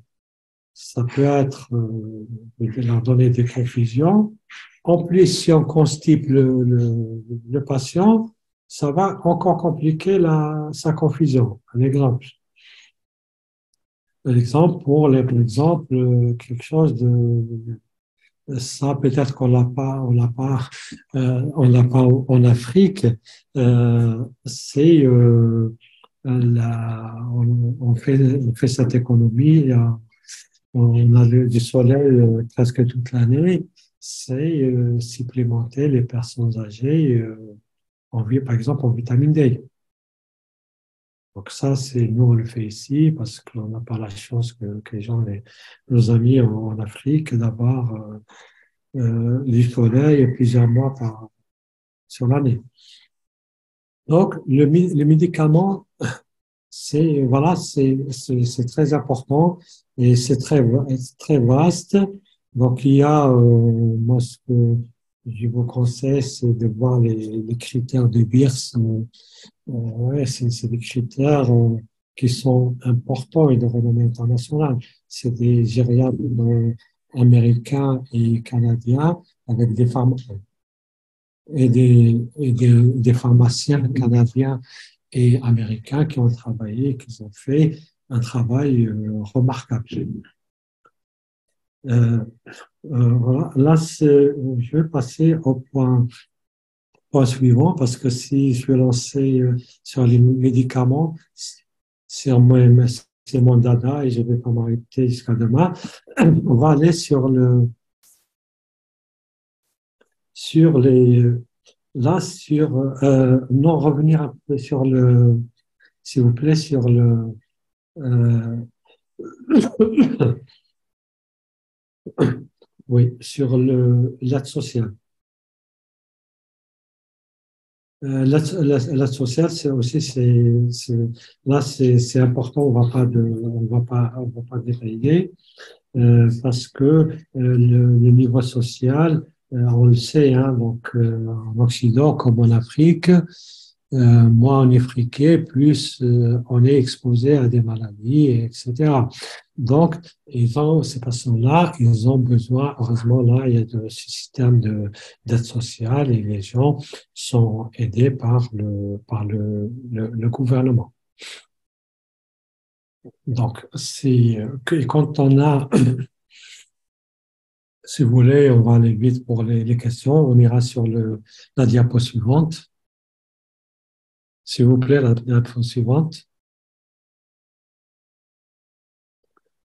ça peut être de leur donner des confusions. En plus, si on constipe le patient, ça va encore compliquer sa confusion. Un exemple. Un exemple par exemple, quelque chose de ça peut-être on l'a pas en Afrique. C'est on fait cette économie. On a du soleil presque toute l'année, c'est supplémenter les personnes âgées par exemple en vitamine D. Donc ça, nous on le fait ici parce qu'on n'a pas la chance que nos amis en Afrique d'avoir du soleil plusieurs mois sur l'année. Donc les médicaments, voilà, c'est très important et c'est très vaste. Donc, il y a, moi, ce que je vous conseille, c'est de voir les critères de Beers. Ouais, c'est des critères qui sont importants et de renommée internationale. C'est des gériatres américains et canadiens avec des pharmaciens canadiens et américains qui ont travaillé, qui ont fait un travail remarquable. Voilà. Là, je vais passer au point suivant parce que si je vais lancer sur les médicaments, c'est mon dada et je ne vais pas m'arrêter jusqu'à demain. On va aller sur les, là, non, revenir un peu s'il vous plaît, euh, oui, sur l'aide sociale. L'aide sociale, c'est aussi, là, c'est important, on va pas détailler, parce que le niveau social, on le sait, hein, donc en Occident comme en Afrique, moins on est friqué, plus on est exposé à des maladies, etc. Donc, ces patients-là, ils ont besoin, heureusement, là, il y a ce système d'aide sociale et les gens sont aidés par le gouvernement. Donc, quand on a, si vous voulez, on va aller vite pour les questions, on ira sur la diapo suivante. S'il vous plaît, la diapo suivante.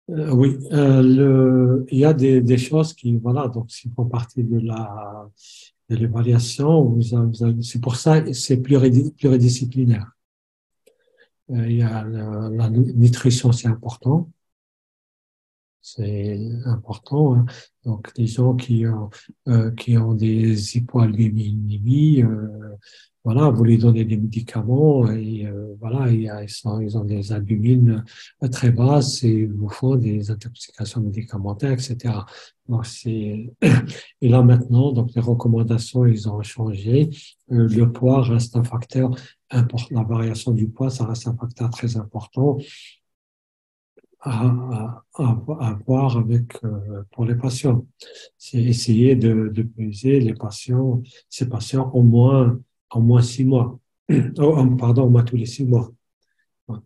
Oui, il y a des choses qui, voilà, donc s'ils font partie de l'évaluation, c'est pour ça que c'est pluridisciplinaire. Il y a la nutrition, c'est important. C'est important, hein. Donc, les gens qui ont des hypoalbuminémies, voilà, vous les donnez des médicaments et voilà, ils ont des albumines très basses et ils vous font des intoxications médicamenteuses, etc. Donc, et là maintenant, donc les recommandations, ils ont changé. Le poids reste un facteur important. La variation du poids, ça reste un facteur très important à voir avec, pour les patients. C'est essayer de peser ces patients au moins 6 mois. Pardon, au moins tous les 6 mois. Ouais.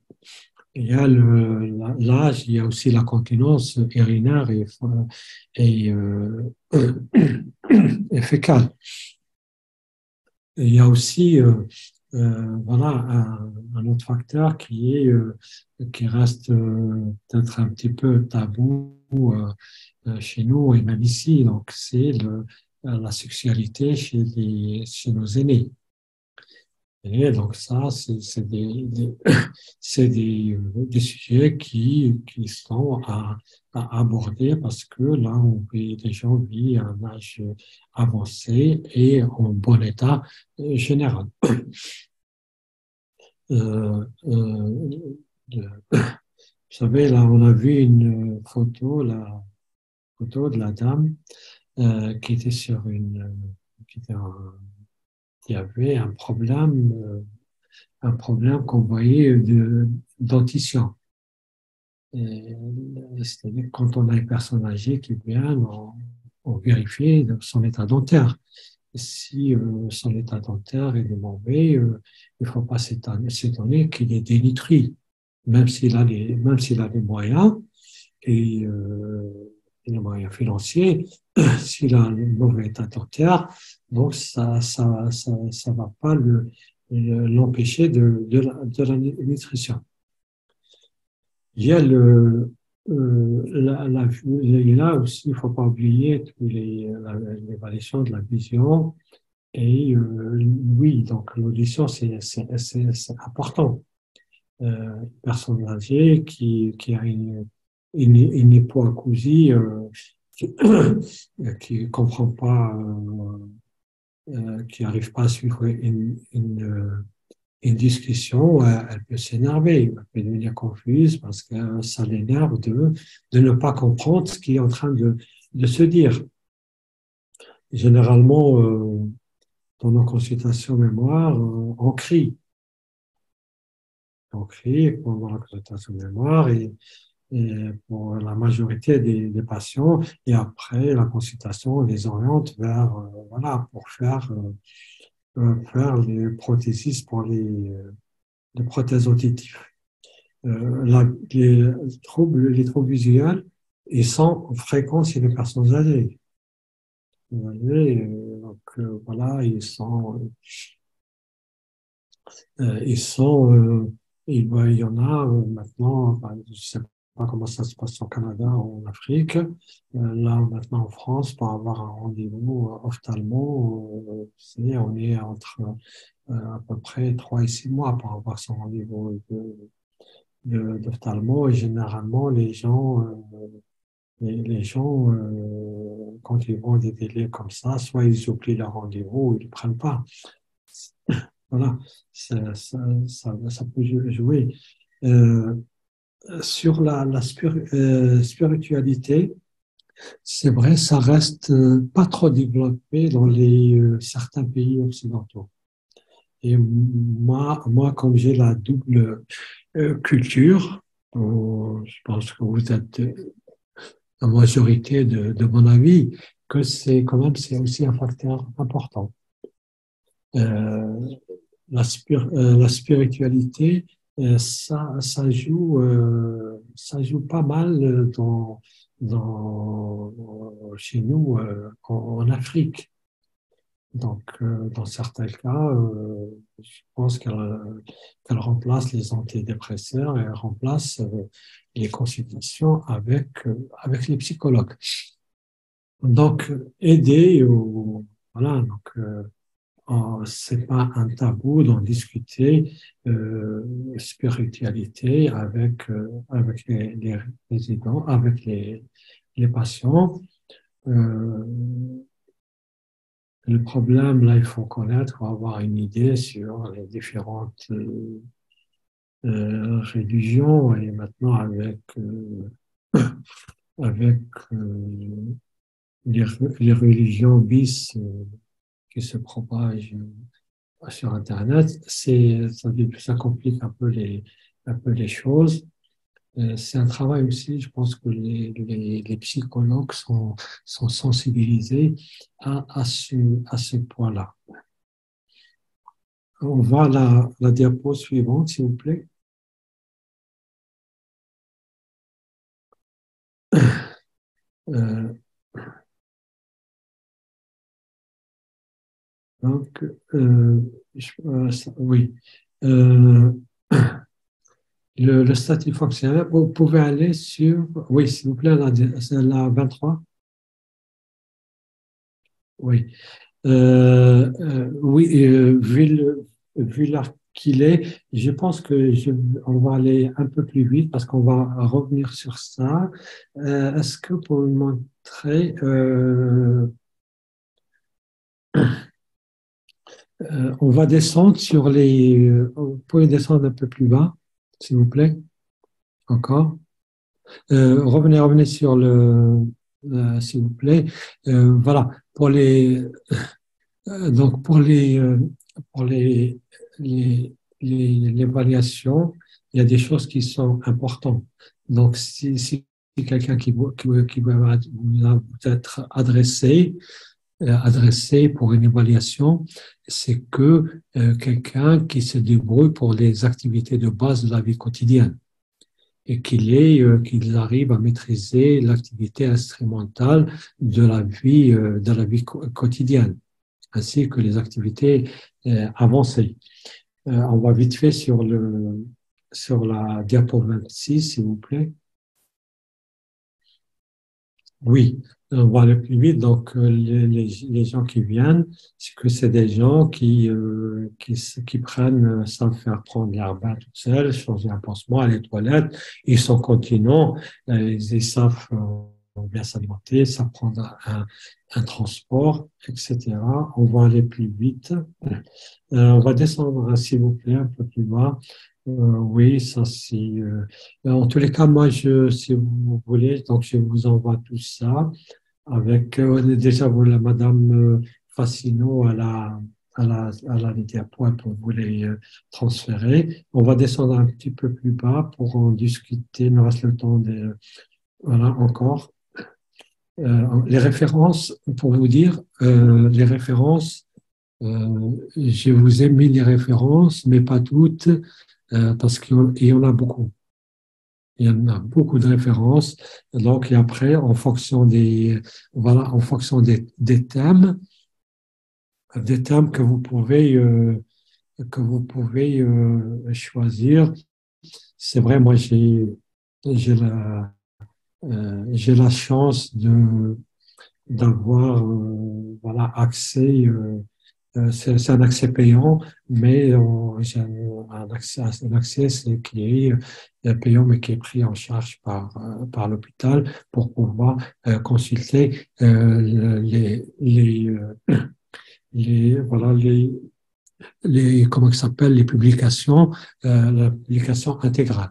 Il y a l'âge, il y a aussi la continence urinaire et, et fécale. Et il y a aussi voilà, un autre facteur qui reste peut-être un petit peu tabou chez nous et même ici. Donc, c'est la sexualité chez nos aînés. Et donc ça, c'est c'est des sujets qui sont à aborder parce que là, les gens vivent à un âge avancé et en bon état général. Euh, vous savez, là, on a vu une photo, la photo de la dame qui était sur qui, était qui avait un problème qu'on voyait de dentition. C'est-à-dire quand on a une personne âgée qui vient, on vérifie son état dentaire. Si son état dentaire est mauvais, il ne faut pas s'étonner qu'il est dénutri, même s'il a les moyens et, les moyens financiers, s'il a un mauvais état dentaire, donc ça va pas l'empêcher de la nutrition. Il y a et là aussi, il ne faut pas oublier l'évaluation de la vision. Et oui, donc l'audition, c'est important. Une personne âgée qui a une hypoacousie, qui ne comprend pas, qui n'arrive pas à suivre une discussion, elle peut s'énerver, elle peut devenir confuse parce que ça l'énerve de ne pas comprendre ce qui est en train de se dire. Généralement, dans nos consultations mémoire, on crie. On crie pendant la consultation mémoire et pour la majorité des patients. Et après la consultation, on les oriente vers, voilà, pour faire les prothésis pour les prothèses auditives. Les troubles visuels, ils sont fréquents chez les personnes âgées. Donc, voilà, il y en a maintenant, enfin, je ne sais pas comment ça se passe au Canada ou en Afrique. Là, maintenant en France, pour avoir un rendez-vous ophtalmo, on est entre à peu près 3 et 6 mois pour avoir son rendez-vous d'ophtalmo. Et généralement, les gens quand ils vont des délais comme ça, soit ils oublient leur rendez-vous ou ils ne le prennent pas. voilà, ça peut jouer. Euh, sur la spiritualité, c'est vrai, ça reste pas trop développé dans certains pays occidentaux. Et moi, comme j'ai la double culture, je pense que vous êtes la majorité de mon avis, que c'est quand même c'est aussi un facteur important. Euh, la spiritualité, ça joue pas mal chez nous en Afrique. Donc, dans certains cas, je pense qu'elle remplace les antidépresseurs et elle remplace les consultations avec les psychologues. Donc, aider, voilà, donc, c'est pas un tabou d'en discuter spiritualité avec les résidents, avec les patients. Euh, le problème, là, il faut connaître, faut avoir une idée sur les différentes religions et maintenant avec les, les religions bis qui se propagent sur Internet, ça complique un peu les choses. C'est un travail aussi, je pense que les psychologues sont sensibilisés à ce point-là. On va à la diapo suivante, s'il vous plaît. Euh, donc, oui. Euh, le statut fonctionnel, vous pouvez aller sur, oui, s'il vous plaît, c'est la 23. Oui. Oui, vu l'heure qu'il est, je pense que on va aller un peu plus vite parce qu'on va revenir sur ça. Est-ce que pour me montrer, on va descendre sur vous pouvez descendre un peu plus bas, s'il vous plaît, encore. Revenez sur s'il vous plaît. Voilà, donc pour l'évaluation, il y a des choses qui sont importantes. Donc si quelqu'un qui va vous être adressé pour une évaluation, c'est que quelqu'un qui se débrouille pour les activités de base de la vie quotidienne et qu'il arrive à maîtriser l'activité instrumentale de la vie quotidienne, ainsi que les activités avancées. On va vite fait sur la diapo 26, s'il vous plaît. Oui, on va aller plus vite. Donc, les gens qui viennent, c'est des gens qui prennent, sans faire prendre leur bain tout seuls, changer un pansement, aller aux toilettes. Ils sont continents, ils savent bien s'alimenter, ça prendre un transport, etc. On va aller plus vite. On va descendre, s'il vous plaît, un peu plus bas. Oui, ça c'est. En tous les cas, moi, si vous voulez, donc je vous envoie tout ça avec déjà vous, la Madame Fassino à la diapo pour vous les transférer. On va descendre un petit peu plus bas pour en discuter. Il me reste le temps de voilà encore les références. Pour vous dire, les références. Je vous ai mis les références, mais pas toutes, parce qu'il y en a beaucoup. Il y en a beaucoup de références. Donc, et après, voilà, en fonction des thèmes que vous pouvez choisir. C'est vrai, moi, j'ai j'ai la chance d'avoir, voilà, accès. C'est un accès payant, mais j'ai un accès qui est payant, mais qui est pris en charge par l'hôpital pour pouvoir consulter voilà, comment ça s'appelle, les publications, la publication intégrale.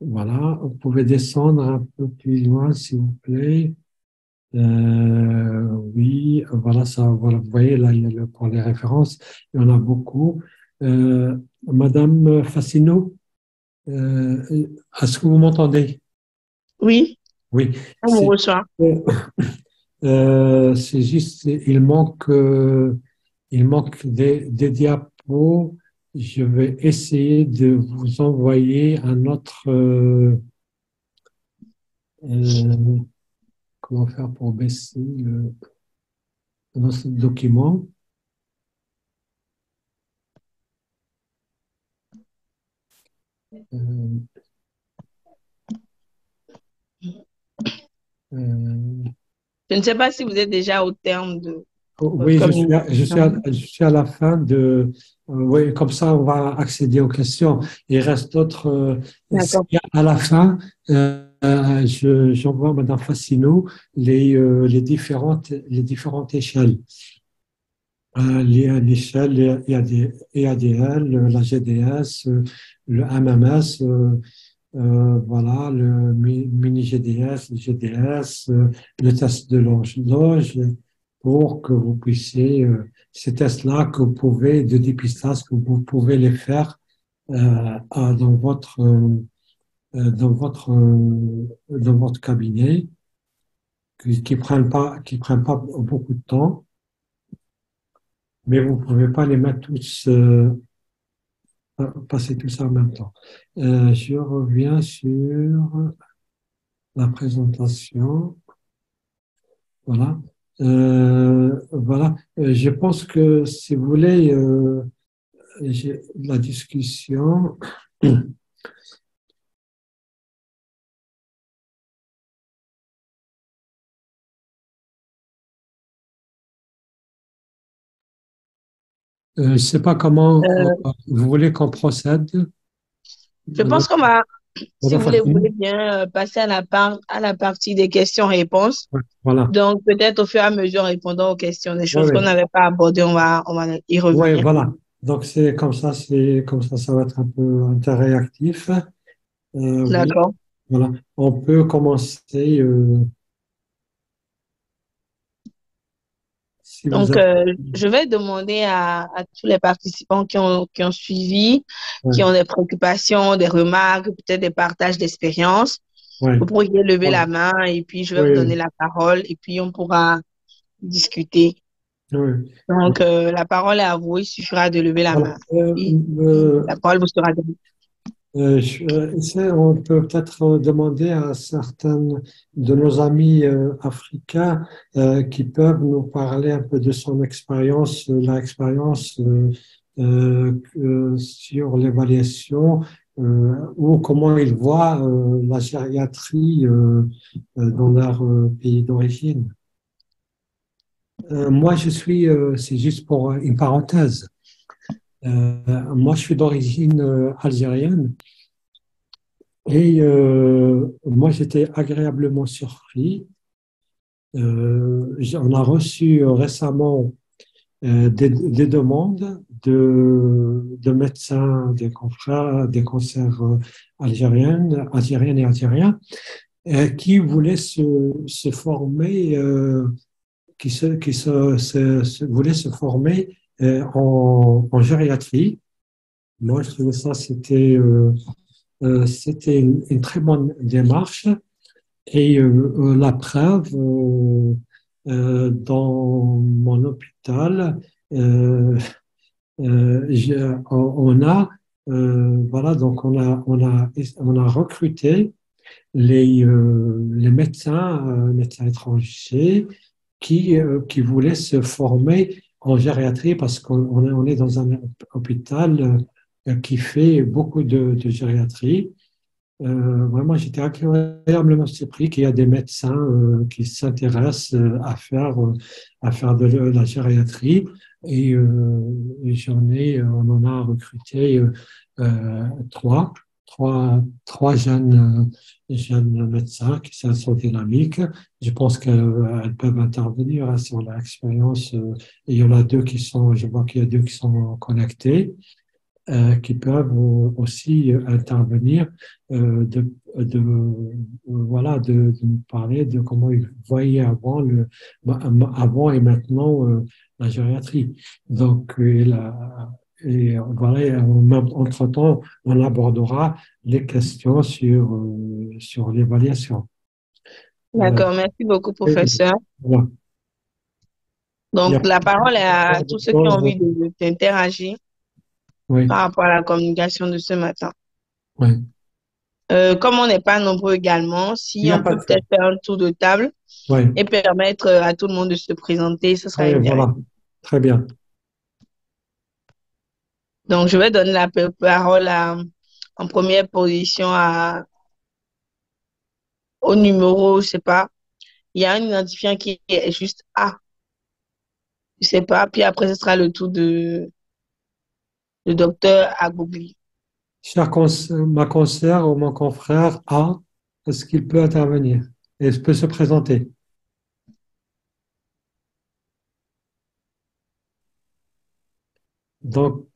Voilà, vous pouvez descendre un peu plus loin, s'il vous plaît. Oui, voilà, ça, voilà, vous voyez, là, pour les références, il y en a beaucoup. Madame Fassino, est-ce que vous m'entendez? Oui, Oui, on me reçoit. c'est juste, il manque des diapos. Je vais essayer de vous envoyer un autre, euh, comment faire pour baisser dans ce document. Euh, euh, Je ne sais pas si vous êtes déjà au terme de votre oui, communication. je suis à la fin de. Oui, comme ça, on va accéder aux questions. Il reste d'autres. D'accord. À la fin, j'envoie à Madame Fassino les différentes échelles. L'échelle EADL, la GDS, le MMS, voilà, le mini GDS, le GDS, le test de loge, pour que vous puissiez, ces tests-là que vous pouvez, de dépistage, que vous pouvez les faire dans dans votre cabinet, qui prennent pas beaucoup de temps, mais vous pouvez pas les mettre tous, passer tout ça en même temps. Je reviens sur la présentation. Voilà. Voilà. Je pense que si vous voulez, la discussion. Je ne sais pas comment Euh, vous voulez qu'on procède. je pense qu'on va, si Madame vous voulez Fassine. bien passer à la partie des questions-réponses. Ouais, voilà. Donc, peut-être au fur et à mesure, en répondant aux questions, des Oui, choses qu'on oui. n'avait pas abordées, on va y Ouais, revenir. voilà. Donc c'est comme ça va être un peu interactif. Oui, D'accord. voilà. On peut commencer si vous Donc, avez. je vais demander à tous les participants qui ont suivi, qui Ouais, ont des préoccupations, des remarques, peut-être des partages d'expériences. ouais. Vous pourriez lever Voilà. la main et puis je vais vous donner Oui, la parole et puis on pourra discuter. oui. Donc, la parole est à vous. Il suffira de lever la Voilà. main. Puis, la parole vous sera donnée. On peut peut-être demander à certains de nos amis africains qui peuvent nous parler un peu de son expérience, la expérience sur l'évaluation ou comment ils voient la gériatrie dans leur pays d'origine. Moi, c'est juste pour une parenthèse, moi, je suis d'origine algérienne. Et moi, j'étais agréablement surpris. On a reçu récemment des demandes de médecins, des confrères, des concerts algériennes et algériens, qui voulaient se former, voulaient se former en gériatrie. Moi, je trouvais ça, c'était une très bonne démarche. Et la preuve, dans mon hôpital, euh, on a, voilà, donc on a recruté les médecins étrangers qui voulaient se former en gériatrie parce on est dans un hôpital qui fait beaucoup de gériatrie. Vraiment, j'étais agréablement surpris qu'il y a des médecins qui s'intéressent à faire de la gériatrie et on en a recruté trois. trois jeunes médecins qui sont dynamiques. Je pense qu'elles peuvent intervenir hein, sur l'expérience. Et il y en a deux qui sont, je vois qu'il y a deux qui sont connectés, qui peuvent aussi intervenir, voilà, de nous parler de comment ils voyaient avant et maintenant la gériatrie. Donc, et voilà, et entre-temps, on abordera les questions sur l'évaluation. Euh, D'accord, merci beaucoup, et professeur. voilà. Il y a Donc, la parole est à pas de tous ceux qui ont choses. envie d'interagir Oui, par rapport à la communication de ce matin. oui. Comme on n'est pas nombreux également, Il si n'y a on pas peut de peut-être faire un tour de table oui, et permettre à tout le monde de se présenter, ce sera oui, intéressant. voilà. Très bien. Donc, je vais donner la parole en première position au numéro, je sais pas. Il y a un identifiant qui est juste A, je sais pas. Puis après, ce sera le tour de docteur Agoubli. Ma consoeur ou mon confrère A, est-ce qu'il peut intervenir et peut se présenter? Donc,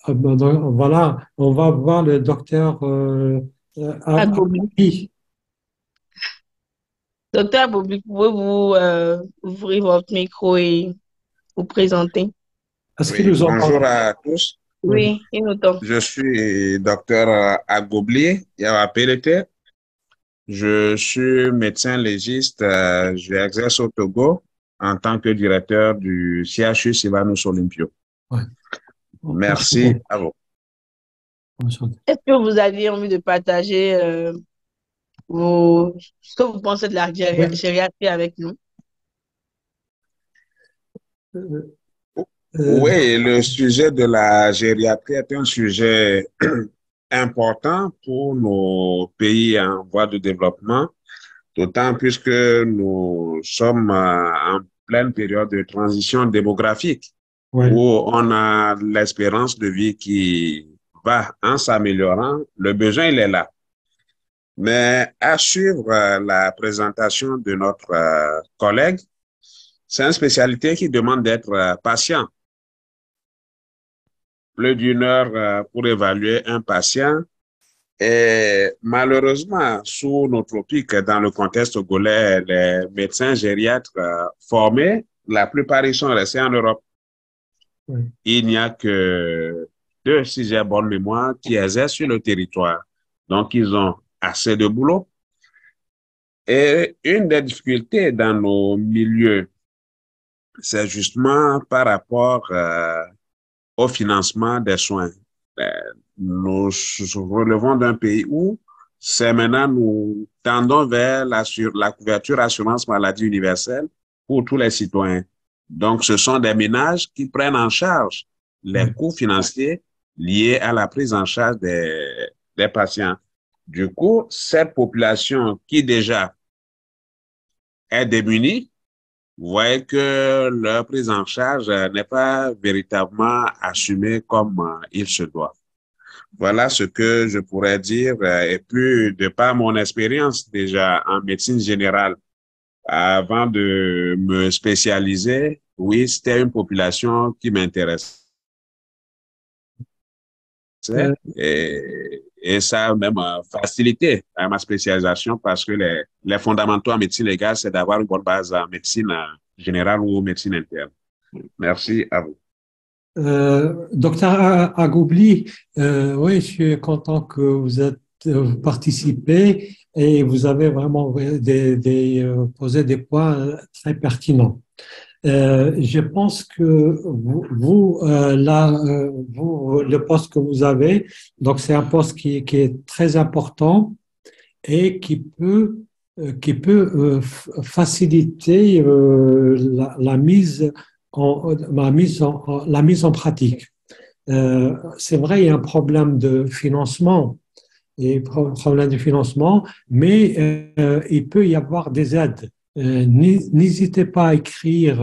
voilà, on va voir le docteur Agoubli. I. Docteur Agoubli, pouvez-vous ouvrir votre micro et vous présenter? Est-ce qu'il Oui, nous entend? bonjour à tous. Oui. Oui, il nous entend. Je suis docteur Agobli Yawapelete. Je suis médecin légiste. J'exerce au Togo en tant que directeur du CHU Sylvanus Olympio. Ouais. Merci Enchanté. à vous. Enchanté. Est-ce que vous aviez envie de partager ce que vous pensez de la Oui. gériatrie avec nous? Euh, Oui, le sujet de la gériatrie est un sujet important pour nos pays en voie de développement, d'autant puisque nous sommes en pleine période de transition démographique ouais. où on a l'espérance de vie qui va en s'améliorant. Le besoin, il est là. Mais à suivre la présentation de notre collègue, c'est une spécialité qui demande d'être patient. Plus d'une heure pour évaluer un patient. Et malheureusement, sous nos tropiques, dans le contexte togolais, les médecins gériatres formés, la plupart ils sont restés en Europe. Ouais. Il n'y a que deux, si j'ai bonne mémoire, qui exercent sur le territoire. Donc, ils ont assez de boulot. Et une des difficultés dans nos milieux, c'est justement par rapport au financement des soins. Euh, Nous relevons d'un pays où c'est maintenant nous tendons vers la couverture assurance maladie universelle pour tous les citoyens. Donc, ce sont des ménages qui prennent en charge les Ouais. coûts financiers liés à la prise en charge des patients. Du coup, cette population qui déjà est démunie, vous voyez que leur prise en charge n'est pas véritablement assumée comme il se doit. Voilà ce que je pourrais dire. Et puis, de par mon expérience déjà en médecine générale, avant de me spécialiser, oui, c'était une population qui m'intéressait Euh, et ça a même facilité ma spécialisation parce que les fondamentaux en médecine légale, c'est d'avoir une bonne base en médecine générale ou médecine interne. Merci à vous. Docteur Agoubli, oui, je suis content que vous êtes participé et vous avez vraiment posé des points très pertinents. Je pense que le poste que vous avez, donc c'est un poste qui est très important et qui peut faciliter la mise en pratique. C'est vrai, il y a un problème de financement mais il peut y avoir des aides. N'hésitez pas à écrire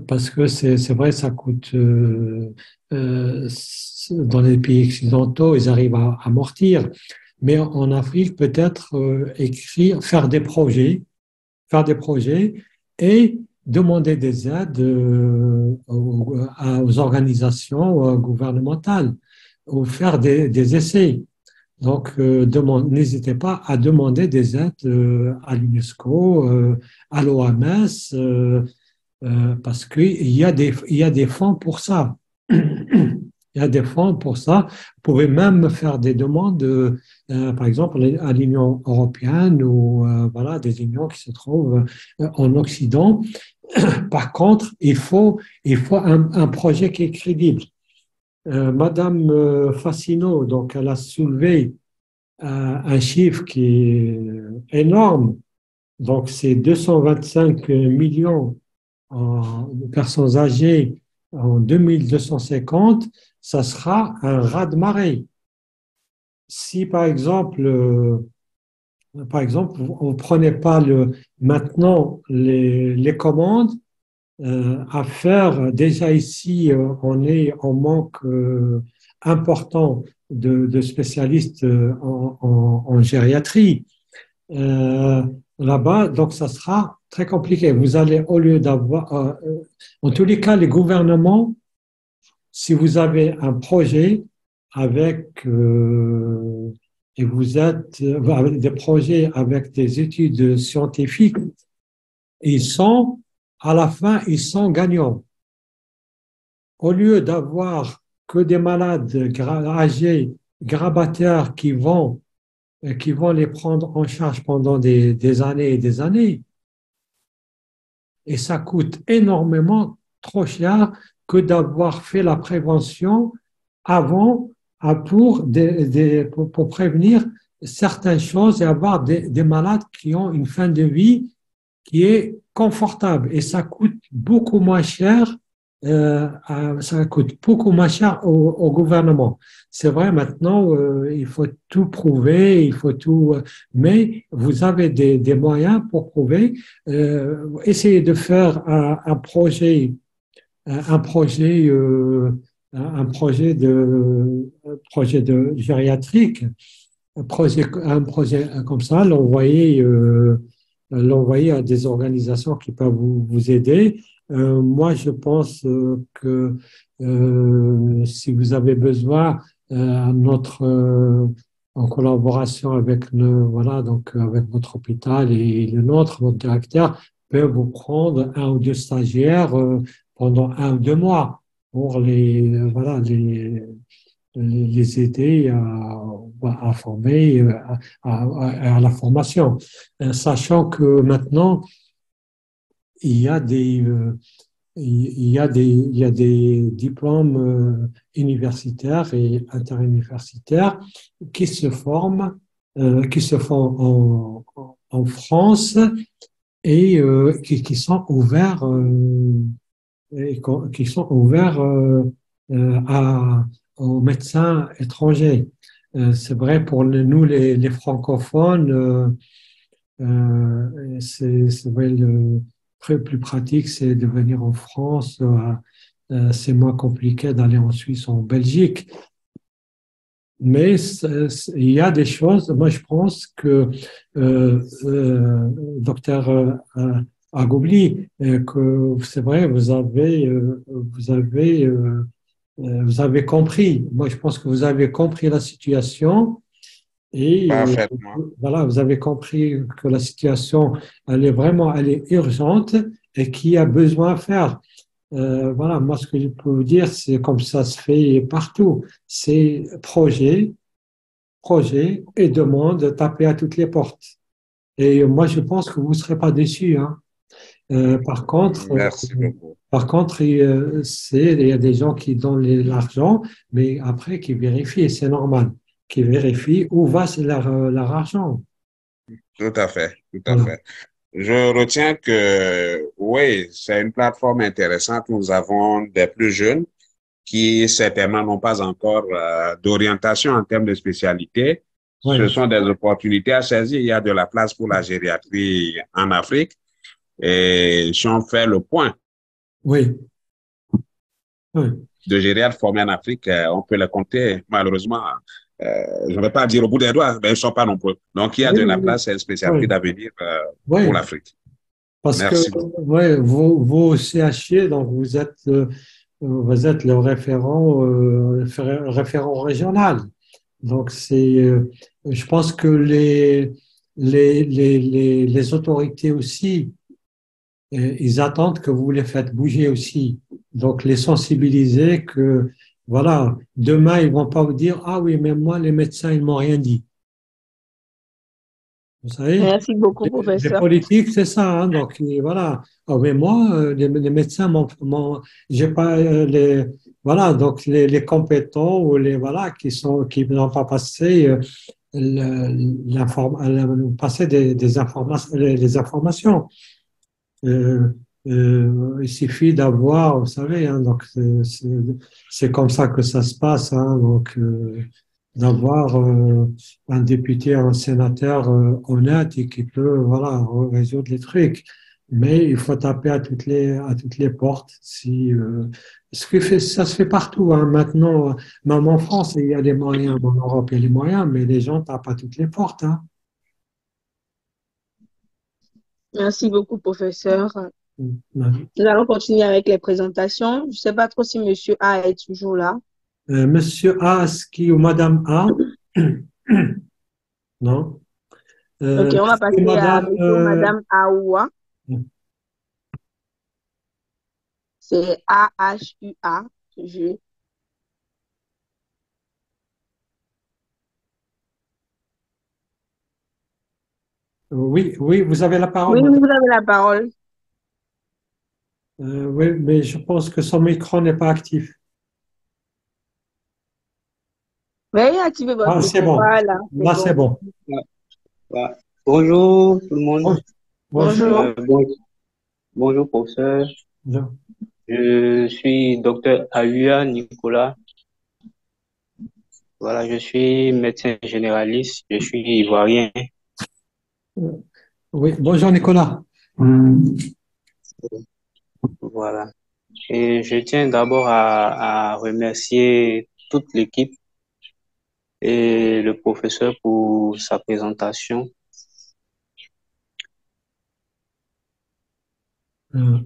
parce que c'est vrai, ça coûte, dans les pays occidentaux, ils arrivent à amortir. Mais en Afrique, peut-être écrire, faire des projets et demander des aides aux organisations gouvernementales ou faire des essais. Donc, n'hésitez pas à demander des aides à l'UNESCO, à l'OMS, parce il y a des fonds pour ça. Il y a des fonds pour ça. Vous pouvez même faire des demandes, par exemple, à l'Union européenne ou voilà, des unions qui se trouvent en Occident. Par contre, il faut un projet qui est crédible. Madame Fassino, donc, elle a soulevé un chiffre qui est énorme. Donc, c'est 225 millions de personnes âgées en 2250, ça sera un raz-de-marée. Si, par exemple, on ne prenait pas maintenant les commandes à faire, déjà ici, on est en manque important de spécialistes en gériatrie. Là-bas, donc ça sera très compliqué. Vous allez, au lieu d'avoir, en tous les cas, les gouvernements, si vous avez un projet avec, et vous êtes avec des projets avec des études scientifiques, ils sont, à la fin, ils sont gagnants. Au lieu d'avoir que des malades âgés, grabataires qui vont les prendre en charge pendant des années et des années. Et ça coûte énormément trop cher que d'avoir fait la prévention avant pour prévenir certaines choses et avoir des malades qui ont une fin de vie qui est confortable. Et ça coûte beaucoup moins cher ça coûte beaucoup moins cher au gouvernement. C'est vrai, maintenant, il faut tout prouver, il faut tout, mais vous avez des moyens pour prouver. Essayez de faire un projet de gériatrique, un projet comme ça, l'envoyer à des organisations qui peuvent vous aider. Moi, je pense que si vous avez besoin, en collaboration avec voilà, donc avec votre hôpital et le nôtre, votre directeur peut vous prendre un ou deux stagiaires pendant 1 ou 2 mois pour voilà, les aider à former, à la formation. Sachant que maintenant, il y a il y a des diplômes universitaires et interuniversitaires qui se font en France et qui sont ouverts, aux médecins étrangers. C'est vrai pour nous, les francophones, c'est vrai, plus pratique, c'est de venir en France. C'est moins compliqué d'aller en Suisse ou en Belgique. Mais il y a des choses, moi je pense que docteur Agoubli, que c'est vrai, vous avez compris. Moi je pense que vous avez compris la situation et Parfaitement. voilà, vous avez compris que la situation, elle est urgente et qu'il y a besoin à faire. Voilà, moi, ce que je peux vous dire, c'est comme ça se fait partout. C'est projet et demande, taper à toutes les portes. Et moi, je pense que vous ne serez pas déçus, hein. Par contre, Merci beaucoup. il y a des gens qui donnent l'argent, mais après qui vérifient, et c'est normal, qui vérifient où va leur argent. Tout à fait, tout à Voilà. fait. Je retiens que oui, c'est une plateforme intéressante. Nous avons des plus jeunes qui certainement n'ont pas encore d'orientation en termes de spécialité. Ce Ouais. sont des opportunités à saisir. Il y a de la place pour la gériatrie en Afrique. Et si on fait le point Oui, oui, De gériatres formés en Afrique, on peut les compter, malheureusement, je ne vais pas dire au bout des doigts, mais ils ne sont pas nombreux. Donc, il y a oui, de la oui, place et une spécialité oui, d'avenir pour oui. l'Afrique. Parce que Merci beaucoup. ouais, vous CHI, donc vous êtes le référent régional. Donc je pense que les autorités aussi, ils attendent que vous les faites bouger aussi. Donc les sensibiliser que voilà, demain ils vont pas vous dire ah oui mais moi les médecins ils m'ont rien dit. Vous savez, Merci beaucoup, les professeur. politiques, c'est ça. Hein, donc, voilà. Ah, mais moi, les médecins, j'ai pas voilà. Donc, les compétents ou voilà, qui n'ont pas passé, passer des informations, les informations. Euh, il suffit d'avoir, vous savez, hein, donc c'est comme ça que ça se passe, hein, donc d'avoir un député, un sénateur honnête et qui peut, voilà, résoudre les trucs. Mais il faut taper à toutes les portes. Ça se fait partout, hein. Maintenant, même en France, il y a des moyens, en Europe, il y a les moyens, mais les gens tapent à toutes les portes, hein. Merci beaucoup, professeur. Mm. Nous allons continuer avec les présentations. Je ne sais pas trop si Monsieur A est toujours là. Monsieur Aski ou Madame A? Non. Ok, on va Est-ce que passer à Madame, Monsieur ou Madame Aoua. C'est A-H-U-A. Je- oui, oui, vous avez la parole, Oui, Madame. vous avez la parole. Oui, mais je pense que son micro n'est pas actif. Veuillez activer votre Ah, c'est micro. bon. Voilà, c'est Là, c'est bon. bon. Ouais, ouais. Bonjour tout le monde. Bon- Bonjour. Bonjour. Bonjour professeur. Je suis docteur Ahuya Nicolas. Voilà, je suis médecin généraliste. Je suis ivoirien. Oui, bonjour Nicolas. Voilà. Et je tiens d'abord à remercier toute l'équipe et le professeur pour sa présentation. Euh,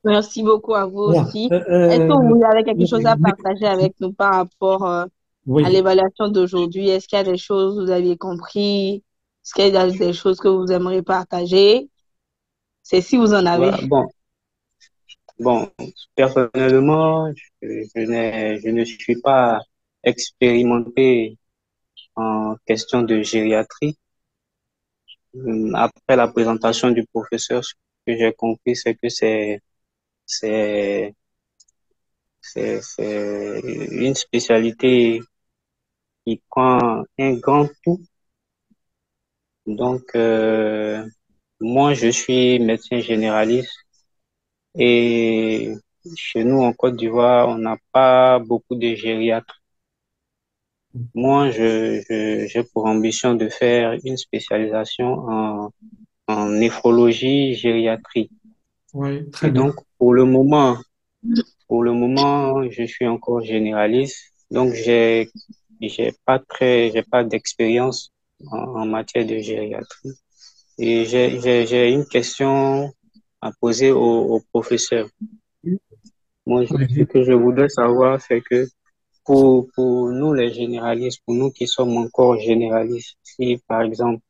Merci beaucoup à vous voilà. aussi. Est-ce que vous avez quelque chose à partager avec nous par rapport à Oui. l'évaluation d'aujourd'hui? Est-ce qu'il y a des choses que vous aviez compris? Est-ce qu'il y a des choses que vous aimeriez partager? C'est si vous en avez. Voilà. Bon, personnellement, je ne suis pas expérimenté en question de gériatrie. Après la présentation du professeur, ce que j'ai compris, c'est que c'est, c'est une spécialité qui prend un grand tout. Donc, moi, je suis médecin généraliste et chez nous, en Côte d'Ivoire, on n'a pas beaucoup de gériatres. Moi, j'ai pour ambition de faire une spécialisation en néphrologie gériatrie. Oui, très Et bien. donc, pour le moment, je suis encore généraliste. Donc, j'ai pas d'expérience en matière de gériatrie. Et j'ai une question à poser au professeur. Moi, ce Allez-y. que je voudrais savoir, c'est que pour nous, les généralistes, pour nous qui sommes encore généralistes, si par exemple,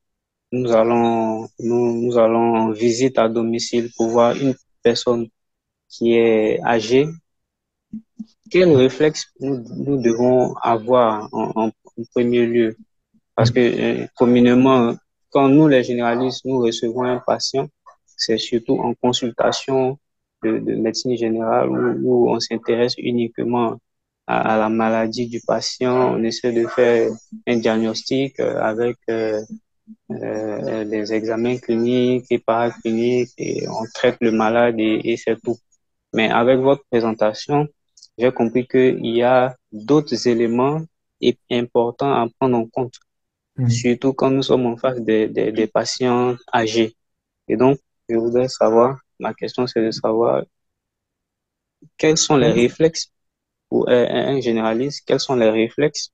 nous allons en visite à domicile pour voir une personne qui est âgée, quel réflexe nous devons avoir en premier lieu? Parce que communément, quand nous, les généralistes, nous recevons un patient, c'est surtout en consultation de médecine générale où on s'intéresse uniquement à la maladie du patient. On essaie de faire un diagnostic avec des examens cliniques et paracliniques et on traite le malade et c'est tout. Mais avec votre présentation, j'ai compris qu'il y a d'autres éléments importants à prendre en compte, Mm. surtout quand nous sommes en face des patients âgés. Et donc, je voudrais savoir, ma question c'est de savoir quels sont les réflexes pour un généraliste, quels sont les réflexes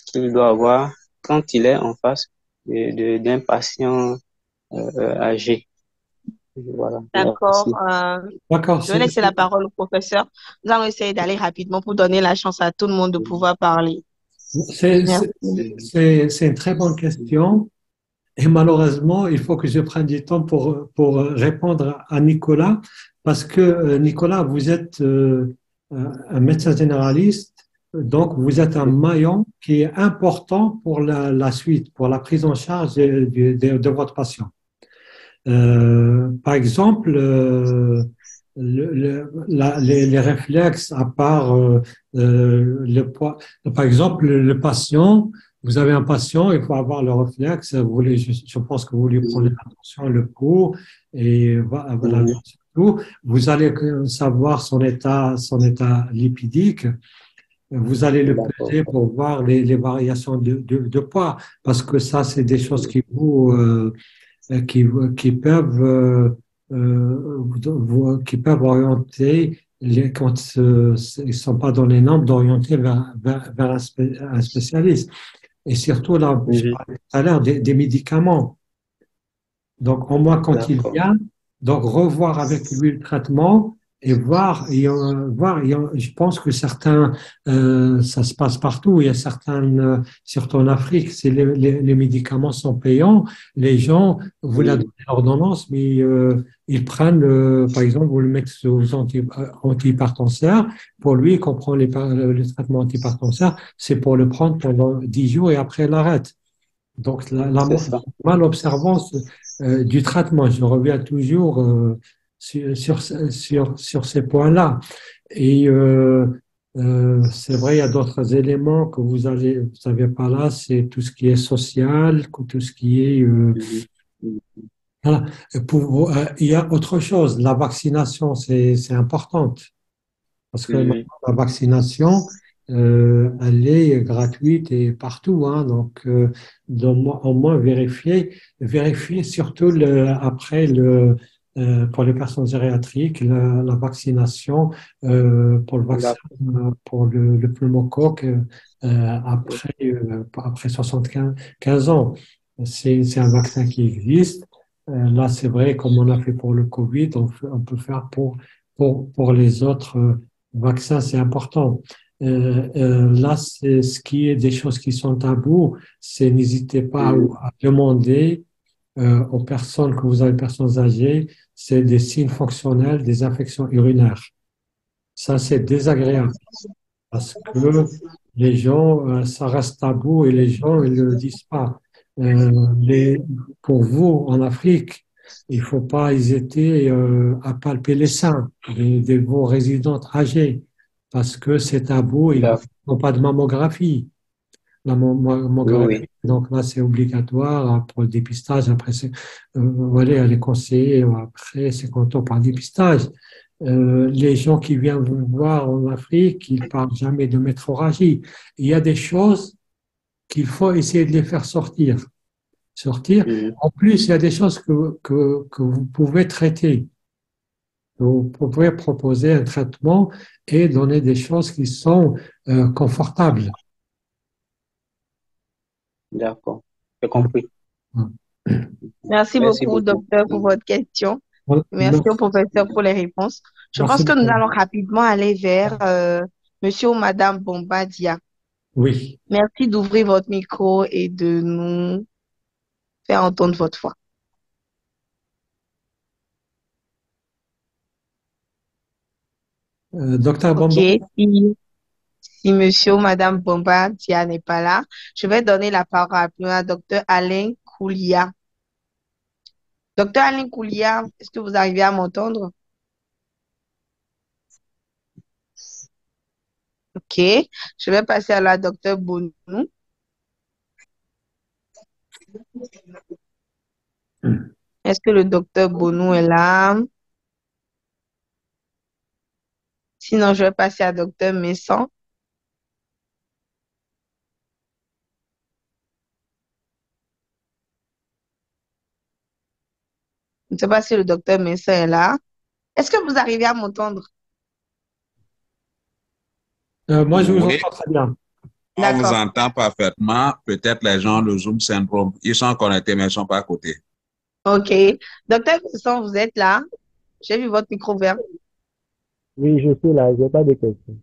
qu'il doit avoir quand il est en face d'un patient âgé. Voilà, D'accord. merci. D'accord, Je vais laisser la parole au professeur. Nous allons essayer d'aller rapidement pour donner la chance à tout le monde de pouvoir parler. c'est- Merci. c'est- c'est une très bonne question. Et malheureusement, il faut que je prenne du temps pour répondre à Nicolas, parce que Nicolas, vous êtes un médecin généraliste, donc vous êtes un maillon qui est important pour la suite, pour la prise en charge de votre patient. Par exemple, les réflexes, à part le poids, par exemple, le patient, vous avez un patient, il faut avoir le réflexe, vous voulez, je pense que vous lui prenez attention, le pouls, et voilà, Mhm. tout. Vous allez savoir son état lipidique. Vous allez le D'accord. peser pour voir les variations de poids, parce que ça, c'est des choses qui qui peuvent, qui peuvent orienter, quand ils ne sont pas dans les normes, d'orienter vers un spécialiste. Et surtout, là, je Mhm. parlais tout à l'heure des médicaments. Donc, au moins, quand il D'accord. vient, donc revoir avec lui le traitement et voir, je pense que certains, ça se passe partout, il y a certaines, surtout en Afrique, les médicaments sont payants, les gens, vous la donnez Oui, l'ordonnance, mais ils prennent, par exemple, vous le mettez sous antihypertenseur, pour lui, il comprend le traitement antihypertenseur, c'est pour le prendre pendant 10 jours et après, il arrête. Donc, c'est ça. malobservance du traitement, je reviens toujours sur ces points-là. Et c'est vrai, il y a d'autres éléments que vous savez pas là, c'est tout ce qui est social, tout ce qui est... Mhm. Mhm. voilà. Il y a autre chose, la vaccination, c'est importante. Parce que maintenant, Oui, la vaccination, elle est gratuite et partout, hein. Donc, au moins vérifier surtout après pour les personnes gériatriques, la vaccination pour le oui. vaccin pour le pneumocoque après 75 ans. C'est un vaccin qui existe. Là, c'est vrai, comme on a fait pour le Covid, on peut faire pour les autres. Vaccin, c'est important. Là, c'est ce qui est des choses qui sont tabous, c'est n'hésitez pas Oui, à demander aux personnes que vous avez, personnes âgées, c'est des signes fonctionnels, des infections urinaires. Ça, c'est désagréable parce que les gens, ça reste tabou et les gens, ils ne le disent pas. Pour vous, en Afrique, il faut pas hésiter à palper les seins de vos résidentes âgées parce que c'est tabou, ils d'accord. n'ont pas de mammographie. La Oui, mammographie, oui. donc là, c'est obligatoire pour le dépistage. Après, voilà, elle est conseillée. Après, c'est quand on parle dépistage. Les gens qui viennent vous voir en Afrique, ils parlent jamais de métrorragie. Il y a des choses qu'il faut essayer de les faire sortir. Mhm. En plus, il y a des choses que vous pouvez traiter. Vous pouvez proposer un traitement et donner des choses qui sont confortables. D'accord. J'ai compris. Merci Merci beaucoup, beaucoup. docteur, pour votre question. Merci au professeur pour les réponses. Je Merci pense que nous beaucoup. allons rapidement aller vers monsieur ou madame Bombadia. Oui. Merci d'ouvrir votre micro et de nous faire entendre votre voix. Docteur OK. Bamba, Si monsieur ou madame Bombadia n'est pas là, je vais donner la parole à docteur Alain Koulia. Docteur Alain Koulia, est-ce que vous arrivez à m'entendre? OK. Je vais passer à la docteur Bonou. Est-ce que le docteur Bonou est là? Sinon, je vais passer à docteur Messan. Je ne sais pas si le docteur Messan est là. Est-ce que vous arrivez à m'entendre? Moi, je vous Oui, entends très bien. on vous D'accord. entend parfaitement. Peut-être les gens, le Zoom syndrome, ils sont connectés, mais ils ne sont pas à côté. OK. Docteur Vincent, vous êtes là? J'ai vu votre micro ouvert. Oui, je suis là, j'ai pas de questions.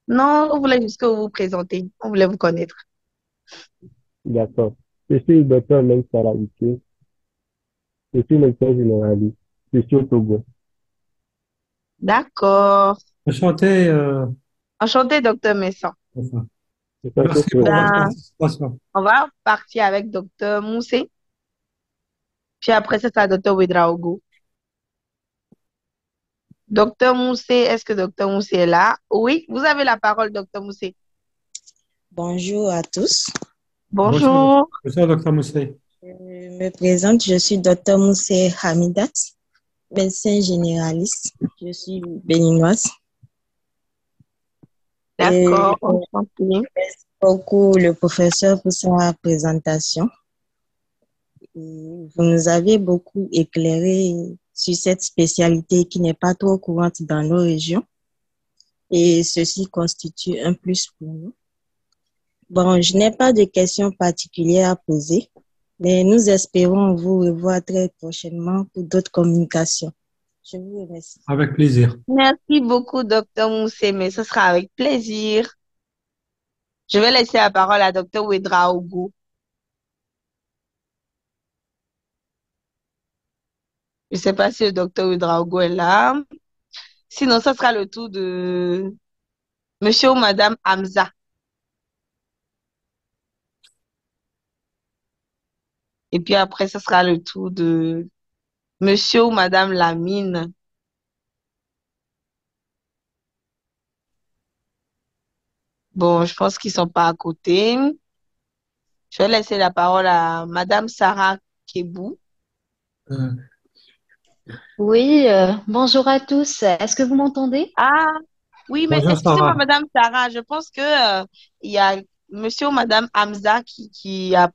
Non, on voulait juste que vous vous présentez. On voulait vous connaître. D'accord. Je suis le docteur Leng Sarahike. Je suis médecin généraliste. Je suis au Togo. D'accord. Enchanté. Enchanté, docteur Vincent. Enfin, C'est ça que merci je pour votre Ben, participation. on va partir avec docteur Moussé. Puis après, ça sera docteur Ouedraogo. Docteur Moussé, est-ce que docteur Moussé est là? Oui, vous avez la parole, docteur Moussé. Bonjour à tous. Bonjour, Bonjour. bonjour, docteur Moussé. Je me présente, je suis Dr Moussé Hamidat, médecin généraliste. Je suis béninoise. Et D'accord, je enchanté. remercie beaucoup le professeur pour sa présentation. Et vous nous avez beaucoup éclairé sur cette spécialité qui n'est pas trop courante dans nos régions. Et ceci constitue un plus pour nous. Bon, je n'ai pas de questions particulières à poser, mais nous espérons vous revoir très prochainement pour d'autres communications. Je vous remercie. Avec plaisir. Merci beaucoup, docteur Moussé, mais ce sera avec plaisir. Je vais laisser la parole à docteur Ouedraogo. Je ne sais pas si le docteur Ouedraogo est là. Sinon, ce sera le tour de monsieur ou madame Hamza. Et puis après, ce sera le tour de monsieur ou madame Lamine. Bon, je pense qu'ils sont pas à côté. Je vais laisser la parole à madame Sarah Kebou. Euh, Oui, bonjour à tous. Est-ce que vous m'entendez? Ah, oui, mais bonjour, excusez-moi, Sarah. madame Sarah, je pense que il y a monsieur ou madame Hamza qui a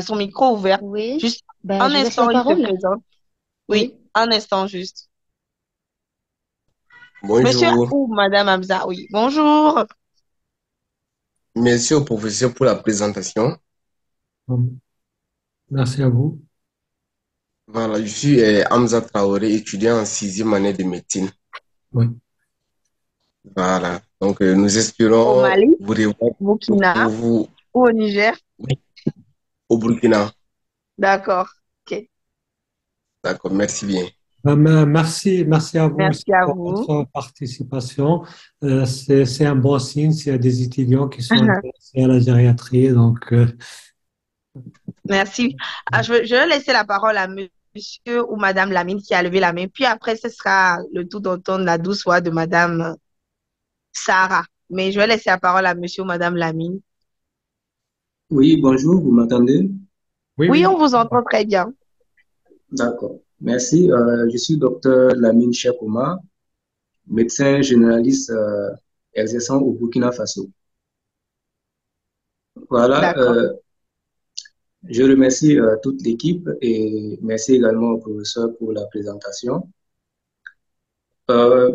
son micro ouvert. Oui, Juste ben, un je laisse la instant, il se parole. présente. Oui, Oui. un instant juste. Monsieur Bonjour, ou madame Hamza, oui. Bonjour. merci au professeur pour la présentation. Merci à vous. Voilà, je suis Hamza Traoré, étudiant en 6e année de médecine. Oui. Voilà, donc nous Au espérons Mali, vous revoir Burkina pour vous ou au Niger? au Burkina. D'accord. Ok. D'accord, merci bien. Merci à vous aussi Merci à pour vous. votre participation. C'est un bon signe s'il y a des étudiants qui sont intéressés à la gériatrie. Donc, Merci. Ah, je vais laisser la parole à monsieur ou madame Lamine qui a levé la main. Puis après, ce sera le tour d'entendre la douce voix de madame Sarah. Mais je vais laisser la parole à monsieur ou madame Lamine. Oui, bonjour, vous m'entendez? oui, Oui, oui. on vous entend très bien. D'accord, merci. Je suis docteur Lamine Cheikhouma, médecin généraliste exerçant au Burkina Faso. Voilà, D'accord. je remercie toute l'équipe et merci également au professeur pour la présentation.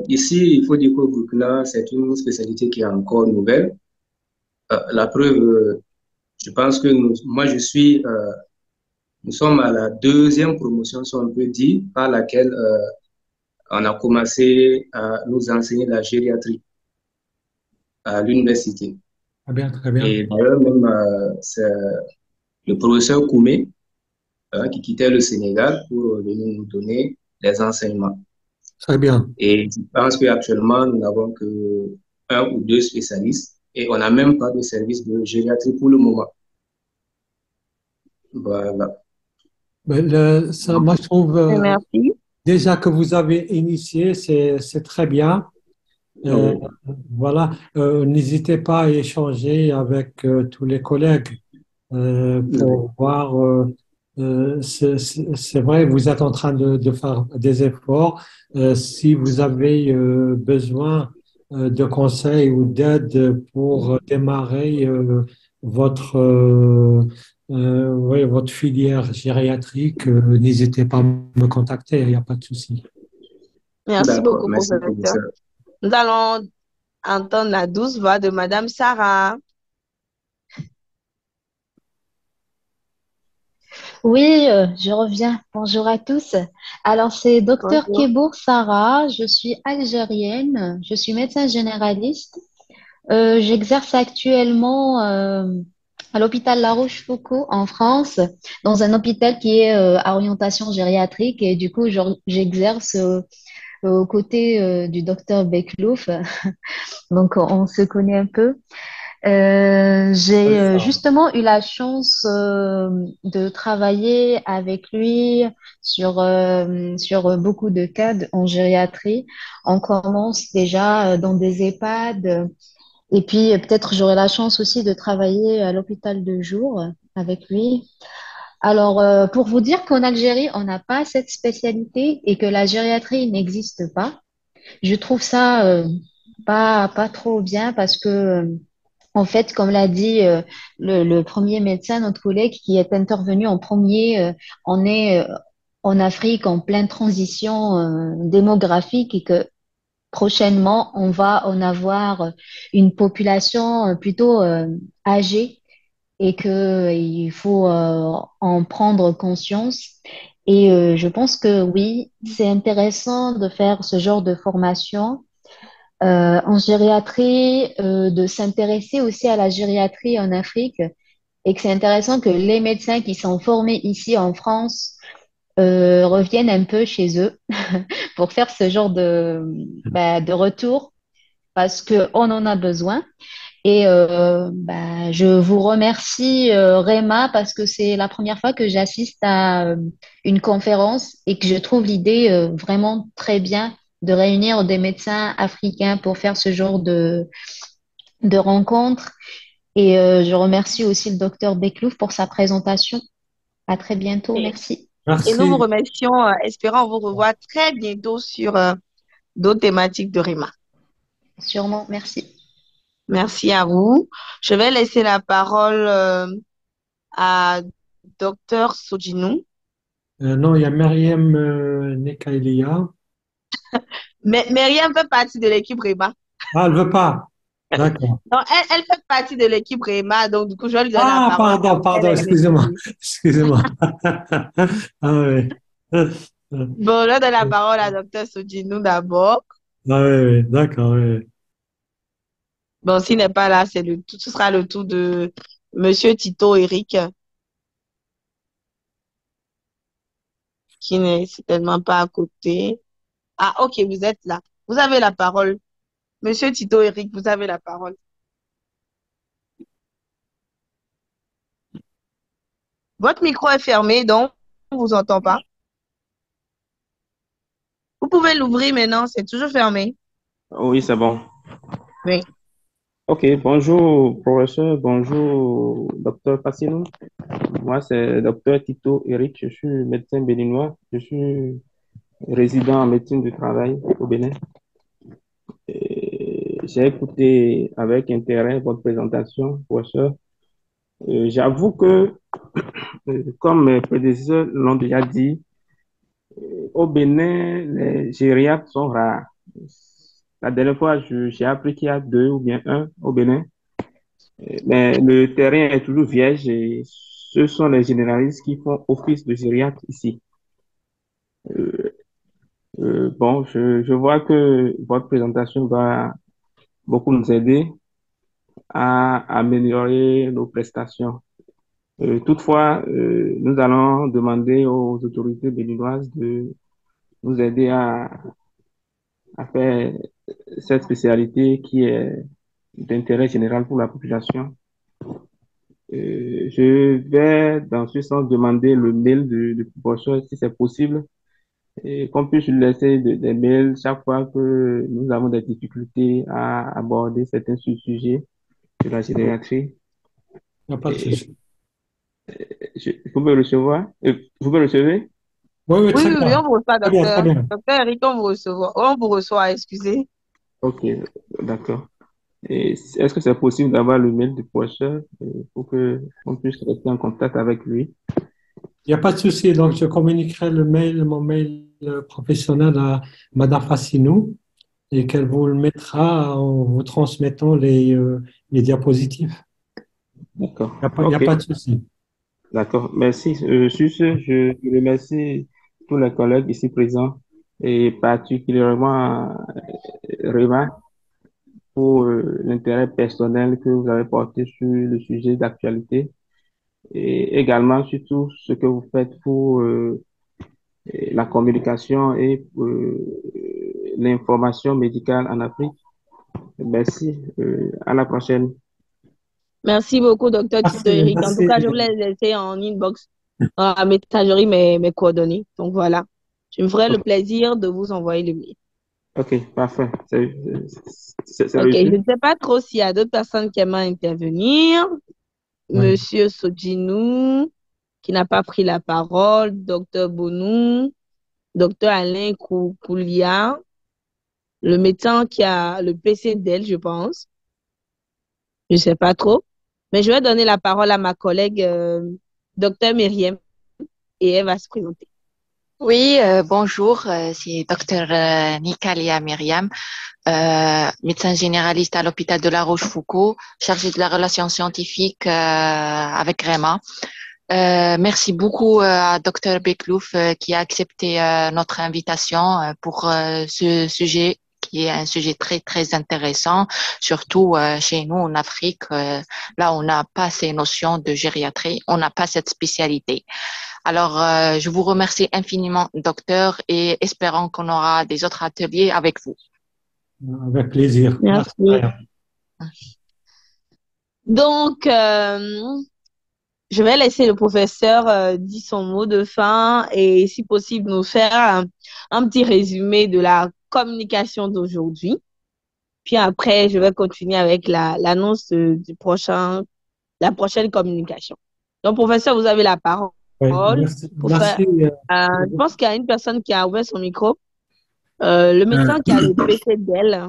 Ici, il faut dire qu'au Burkina, c'est une spécialité qui est encore nouvelle. La preuve, je pense que moi, nous sommes à la deuxième promotion, si on peut dire, par laquelle on a commencé à nous enseigner la gériatrie à l'université. Très bien, très bien. Et d'ailleurs, même c'est le professeur Koumé qui quittait le Sénégal pour venir nous donner des enseignements. Très bien. Et je pense qu'actuellement, nous n'avons que un ou deux spécialistes et on n'a même pas de service de gériatrie pour le moment. Voilà. Moi, je trouve Merci. déjà que vous avez initié, c'est très bien. Oui. Voilà, n'hésitez pas à échanger avec tous les collègues pour voir. C'est vrai, vous êtes en train de faire des efforts. Si vous avez besoin de conseils ou d'aide pour démarrer ouais, votre filière gériatrique, n'hésitez pas à me contacter, il n'y a pas de souci. Merci D'accord, beaucoup, merci professeur. professeur. Nous allons entendre la douce voix de Madame Sarah. Oui, je reviens. Bonjour à tous. Alors, c'est Docteur Bonjour. Kebour Sarah. Je suis algérienne. Je suis médecin généraliste. J'exerce actuellement à l'hôpital La Rochefoucauld en France, dans un hôpital qui est à orientation gériatrique. Et du coup, j'exerce aux côtés du docteur Beklouf. Donc, on se connaît un peu. J'ai justement eu la chance de travailler avec lui sur beaucoup de cas en gériatrie. On commence déjà dans des EHPAD et puis peut-être j'aurai la chance aussi de travailler à l'hôpital de jour avec lui. Alors, pour vous dire qu'en Algérie, on n'a pas cette spécialité et que la gériatrie n'existe pas, je trouve ça pas trop bien parce que en fait, comme l'a dit le premier médecin, notre collègue qui est intervenu en premier, on est en Afrique en pleine transition démographique et que prochainement, on va en avoir une population plutôt âgée et que il faut en prendre conscience. Et je pense que oui, c'est intéressant de faire ce genre de formation en gériatrie, de s'intéresser aussi à la gériatrie en Afrique et que c'est intéressant que les médecins qui sont formés ici en France reviennent un peu chez eux pour faire ce genre de retour parce qu'on en a besoin. Et je vous remercie, Réma, parce que c'est la première fois que j'assiste à une conférence et que je trouve l'idée vraiment très bien de réunir des médecins africains pour faire ce genre de rencontres. Et je remercie aussi le docteur Beklouf pour sa présentation. À très bientôt. Et, Merci. et nous vous Merci. remercions, espérons vous revoir très bientôt sur d'autres thématiques de RIMA. Sûrement. Merci. Merci à vous. Je vais laisser la parole à Docteur Sojinou. Non, il y a Myriam Nekailia. Mais Myriam fait partie de l'équipe RIMA. Ah, elle veut pas. D'accord. Non, elle fait partie de l'équipe RIMA, donc du coup, je vais lui donner la Ah, parole pardon, comme elle pardon, est excusez-moi. invitée. Excusez-moi. Ah oui. Bon, je donne la parole à Docteur Sojinou d'abord. Ah oui, oui, d'accord, oui. Bon, s'il n'est pas là, ce sera le tour de Monsieur Tito Eric, qui n'est certainement pas à côté. Ah, ok, vous êtes là. Vous avez la parole. Monsieur Tito Eric, vous avez la parole. Votre micro est fermé, donc on ne vous entend pas. Vous pouvez l'ouvrir maintenant, c'est toujours fermé. Oui, c'est bon. Oui. Ok, bonjour professeur, bonjour docteur Fassino. Moi, c'est docteur Tito Eric, je suis médecin béninois, je suis résident en médecine du travail au Bénin. J'ai écouté avec intérêt votre présentation, professeur. J'avoue que, comme mes prédécesseurs l'ont déjà dit, au Bénin, les gériatres sont rares. La dernière fois, j'ai appris qu'il y a deux ou bien un au Bénin. Mais le terrain est toujours vierge et ce sont les généralistes qui font office de gériatre ici. Euh, bon, je vois que votre présentation va beaucoup nous aider à améliorer nos prestations. Toutefois, nous allons demander aux autorités béninoises de nous aider à faire cette spécialité qui est d'intérêt général pour la population. Je vais dans ce sens demander le mail de proportion si c'est possible et qu'on puisse lui laisser des mails chaque fois que nous avons des difficultés à aborder certains sujets de la gériatrie. Il n'y a pas de souci. Vous me recevoir? Vous me recevez? Oui, oui, Oui, très oui, oui, bien. on vous reçoit, Très bien, très docteur. bien. Docteur Eric, on vous reçoit, excusez. Ok, d'accord. Et est-ce que c'est possible d'avoir le mail du professeur pour que on puisse rester en contact avec lui? Il n'y a pas de souci. Donc, je communiquerai mon mail professionnel à Madame Fassinou. et qu'elle vous le mettra en vous transmettant les diapositives. D'accord. Il n'y a OK. pas de souci. D'accord. Merci. Sur ce, je remercie tous les collègues ici présents et particulièrement Réma pour l'intérêt personnel que vous avez porté sur le sujet d'actualité et également sur tout ce que vous faites pour la communication et l'information médicale en Afrique. Merci. À la prochaine. Merci beaucoup, docteur Tito Merci, Eric. En tout merci. cas, je vous laisse laisser en inbox, dans la messagerie, mes coordonnées. Donc voilà, je me ferai le OK, plaisir de vous envoyer le mail. OK, parfait. C'est Ok, je reçu. ne sais pas trop s'il y a d'autres personnes qui aimeraient intervenir. Oui. Monsieur Sojinou, qui n'a pas pris la parole, docteur Bonou, docteur Alain Koulia, le médecin qui a le PC d'elle, je pense. Je ne sais pas trop. Mais je vais donner la parole à ma collègue, docteur Myriam, et elle va se présenter. Oui, bonjour, c'est docteur Nikalia Myriam, médecin généraliste à l'hôpital de La Rochefoucauld, chargée de la relation scientifique avec REMA. Merci beaucoup à docteur Beklouf qui a accepté notre invitation pour ce sujet qui est un sujet très, très intéressant, surtout chez nous en Afrique. Là, on n'a pas ces notions de gériatrie, on n'a pas cette spécialité. Alors, je vous remercie infiniment, docteur, et espérons qu'on aura des autres ateliers avec vous. Avec plaisir. Merci. Merci. Donc, je vais laisser le professeur dire son mot de fin et, si possible, nous faire un petit résumé de la communication d'aujourd'hui. Puis après, je vais continuer avec l'annonce la prochaine communication. Donc, professeur, vous avez la parole. Oui, merci. Pour faire, je pense qu'il y a une personne qui a ouvert son micro. Le médecin qui a le PC d'elle.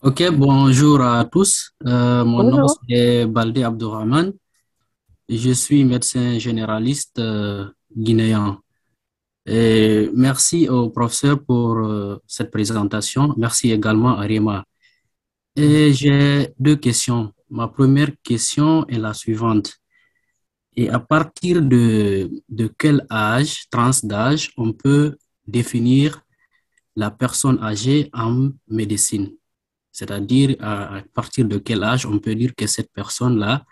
Ok, bonjour à tous. Mon nom Bonjour. est Baldé Abdourahman. Je suis médecin généraliste guinéen. Et merci au professeur pour cette présentation. Merci également à Rima. Et j'ai deux questions. Ma première question est la suivante. Et à partir de quel âge, tranche d'âge, on peut définir la personne âgée en médecine? C'est-à-dire à partir de quel âge on peut dire que cette personne-là,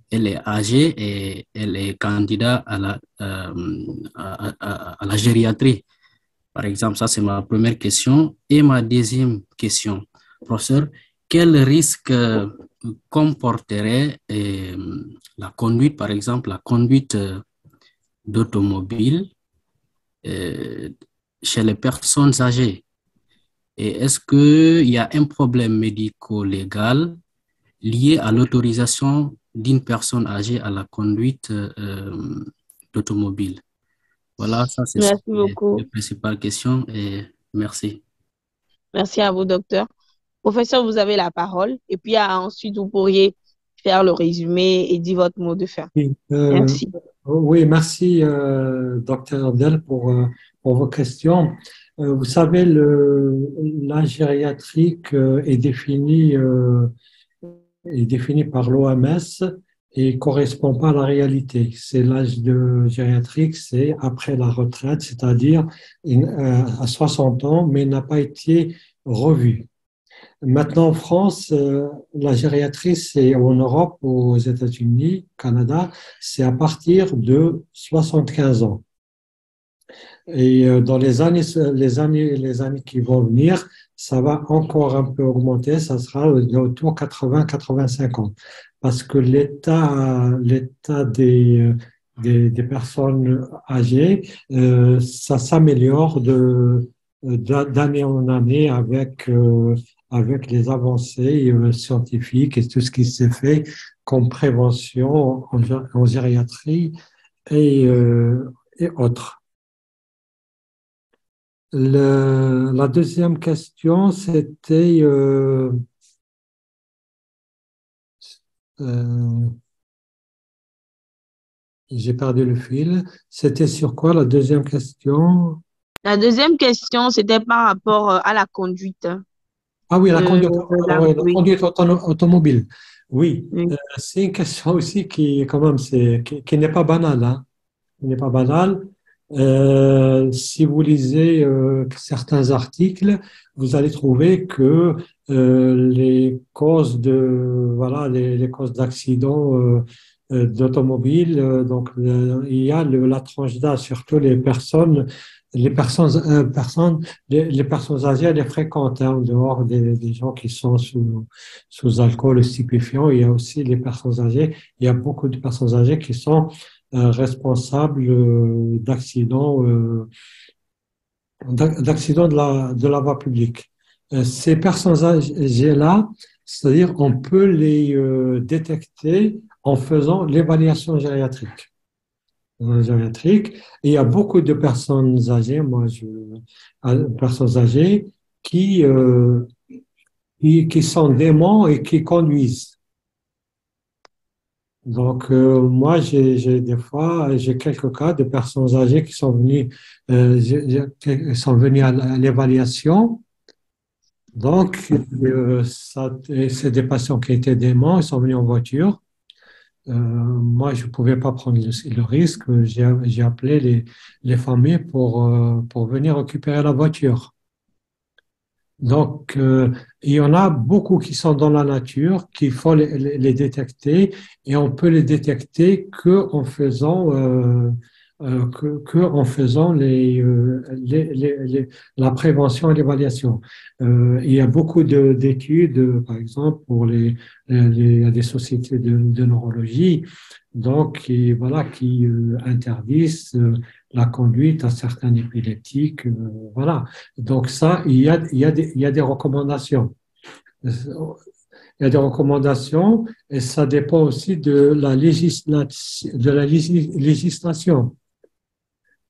elle est âgée et elle est candidat à la gériatrie. Par exemple, ça c'est ma première question. Et ma deuxième question, professeur, quel risque comporterait la conduite, par exemple, la conduite d'automobile chez les personnes âgées? Et est-ce qu'il y a un problème médico-légal lié à l'autorisation d'une personne âgée à la conduite d'automobile? Voilà, ça c'est les principales questions et merci. Merci à vous, docteur. Professeur, vous avez la parole et puis ensuite vous pourriez faire le résumé et dire votre mot de fin. Merci. Oui, merci, docteur Del, pour vos questions. Vous savez, la gériatrique est définie par l'OMS et ne correspond pas à la réalité. C'est l'âge de gériatrique, c'est après la retraite, c'est-à-dire à 60 ans, mais n'a pas été revu. Maintenant, en France, la gériatrie, c'est en Europe, aux États-Unis, Canada, c'est à partir de 75 ans. Et dans les années qui vont venir, ça va encore un peu augmenter, ça sera autour de 80-85 ans. Parce que l'état des personnes âgées, ça s'améliore d'année en année avec les avancées scientifiques et tout ce qui s'est fait comme prévention en gériatrie et autres. La deuxième question, c'était j'ai perdu le fil. C'était sur quoi la deuxième question? La deuxième question, c'était par rapport à la conduite. Ah oui, la Oui. conduite automobile. Oui, Oui. c'est une question aussi qui, quand même, qui n'est pas banale, hein. Qui n'est pas banale. Si vous lisez certains articles, vous allez trouver que les causes voilà, les causes d'accidents d'automobile, donc il y a la tranche d'âge, surtout les personnes âgées, elles les fréquentent, hein, en dehors des gens qui sont sous alcool, stupéfiants. Il y a aussi les personnes âgées. Il y a beaucoup de personnes âgées qui sont responsables d'accidents de la voie publique. Ces personnes âgées-là, c'est-à-dire on peut les détecter en faisant l'évaluation gériatrique. Gériatrique. Et il y a beaucoup de personnes âgées, personnes âgées qui, qui sont déments et qui conduisent. Donc, moi, des fois, j'ai quelques cas de personnes âgées qui sont venues, sont venues à l'évaluation. Donc, c'est des patients qui étaient déments, ils sont venus en voiture. Moi, je ne pouvais pas prendre le risque. J'ai appelé les familles pour venir récupérer la voiture. Donc, il y en a beaucoup qui sont dans la nature, qu'il faut les détecter, et on peut les détecter que en faisant la prévention et l'évaluation. Il y a beaucoup d'études, par exemple, il y a des sociétés de neurologie, donc voilà, qui interdisent la conduite à certains épileptiques, voilà. Donc ça, il y a des recommandations. Il y a des recommandations et ça dépend aussi de la législation.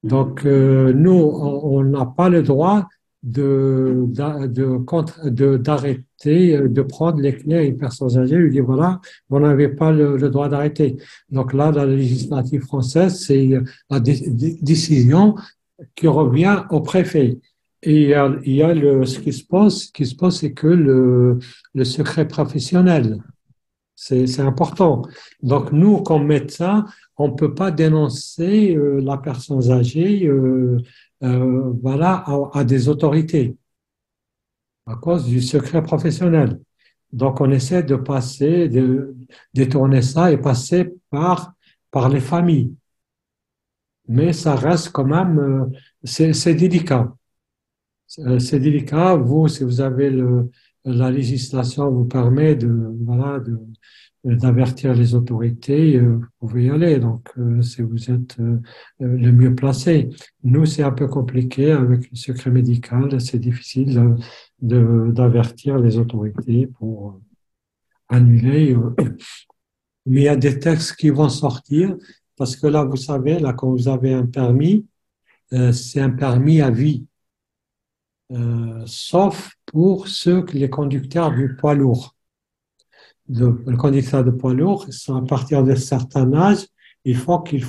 Donc, nous, on n'a pas le droit d'arrêter, de prendre les clés à une personne âgée et lui dire, voilà, vous n'avez pas le droit d'arrêter. Donc là, la législative française, c'est la décision qui revient au préfet. Et il y a ce qui se passe, c'est que le secret professionnel, c'est important. Donc, nous, comme médecins, on ne peut pas dénoncer la personne âgée voilà, à des autorités à cause du secret professionnel. Donc, on essaie de détourner ça et passer par les familles. Mais ça reste quand même, c'est délicat. C'est délicat. Vous, si vous avez la législation vous permet voilà, d'avertir les autorités, vous pouvez y aller. Donc, si vous êtes le mieux placé. Nous, c'est un peu compliqué avec le secret médical. C'est difficile d'avertir les autorités pour annuler. Mais il y a des textes qui vont sortir parce que là, vous savez, là, quand vous avez un permis, c'est un permis à vie. Sauf pour les conducteurs du poids lourd. Le conducteur de poids lourd, à partir d'un certain âge, il faut qu'il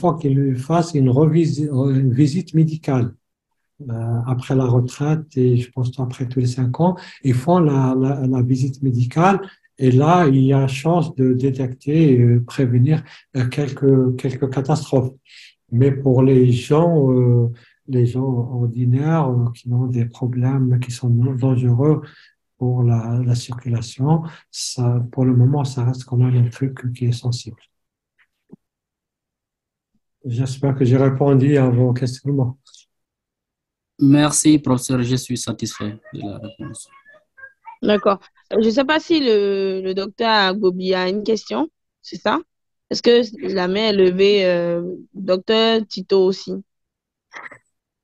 fasse une visite médicale. Après la retraite, et je pense après tous les 5 ans, ils font la visite médicale et là, il y a chance de détecter et prévenir quelques catastrophes. Mais pour les gens ordinaires qui ont des problèmes qui sont dangereux pour la circulation, ça, pour le moment, ça reste quand même un truc qui est sensible. J'espère que j'ai répondu à vos questionnements. Merci, professeur. Je suis satisfait de la réponse. D'accord. Je ne sais pas si le docteur Agbobi a une question, c'est ça? Est-ce que la main est levée, docteur Tito aussi?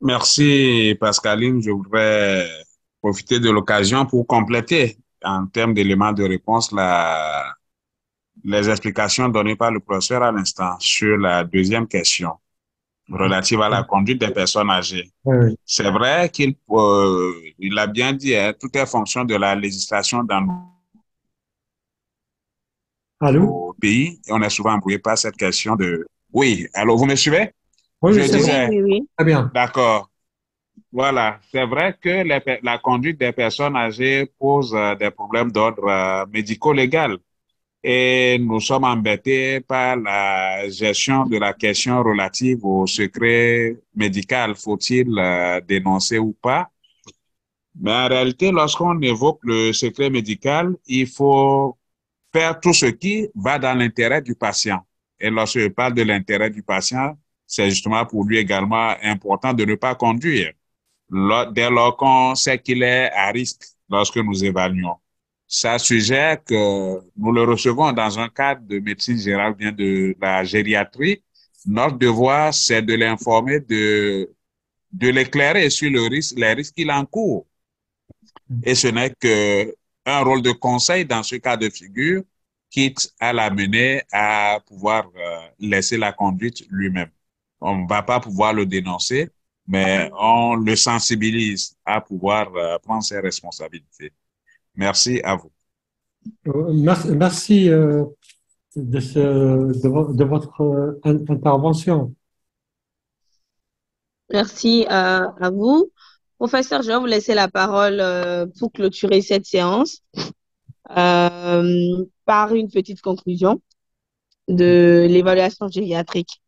Merci, Pascaline. Je voudrais profiter de l'occasion pour compléter en termes d'éléments de réponse les explications données par le professeur à l'instant sur la deuxième question relative à la conduite des personnes âgées. Oui. C'est vrai qu'il a bien dit, hein, tout est fonction de la législation dans nos pays et on est souvent embrouillé par cette question de... Oui, alors vous me suivez? Oui, Je disais, oui. Très bien. d'accord. Voilà, c'est vrai que la conduite des personnes âgées pose des problèmes d'ordre médico-légal et nous sommes embêtés par la gestion de la question relative au secret médical. Faut-il dénoncer ou pas? Mais en réalité, lorsqu'on évoque le secret médical, il faut faire tout ce qui va dans l'intérêt du patient. Et lorsque je parle de l'intérêt du patient, c'est justement pour lui également important de ne pas conduire dès lors qu'on sait qu'il est à risque lorsque nous évaluons. Ça suggère que nous le recevons dans un cadre de médecine générale, bien de la gériatrie. Notre devoir, c'est de l'informer, de l'éclairer sur le risque, les risques qu'il encourt. Et ce n'est qu'un rôle de conseil dans ce cas de figure, quitte à l'amener à pouvoir laisser la conduite lui-même. On ne va pas pouvoir le dénoncer, mais on le sensibilise à pouvoir prendre ses responsabilités. Merci à vous. Merci de votre intervention. Merci à vous. Professeur, je vais vous laisser la parole pour clôturer cette séance par une petite conclusion de l'évaluation gériatrique.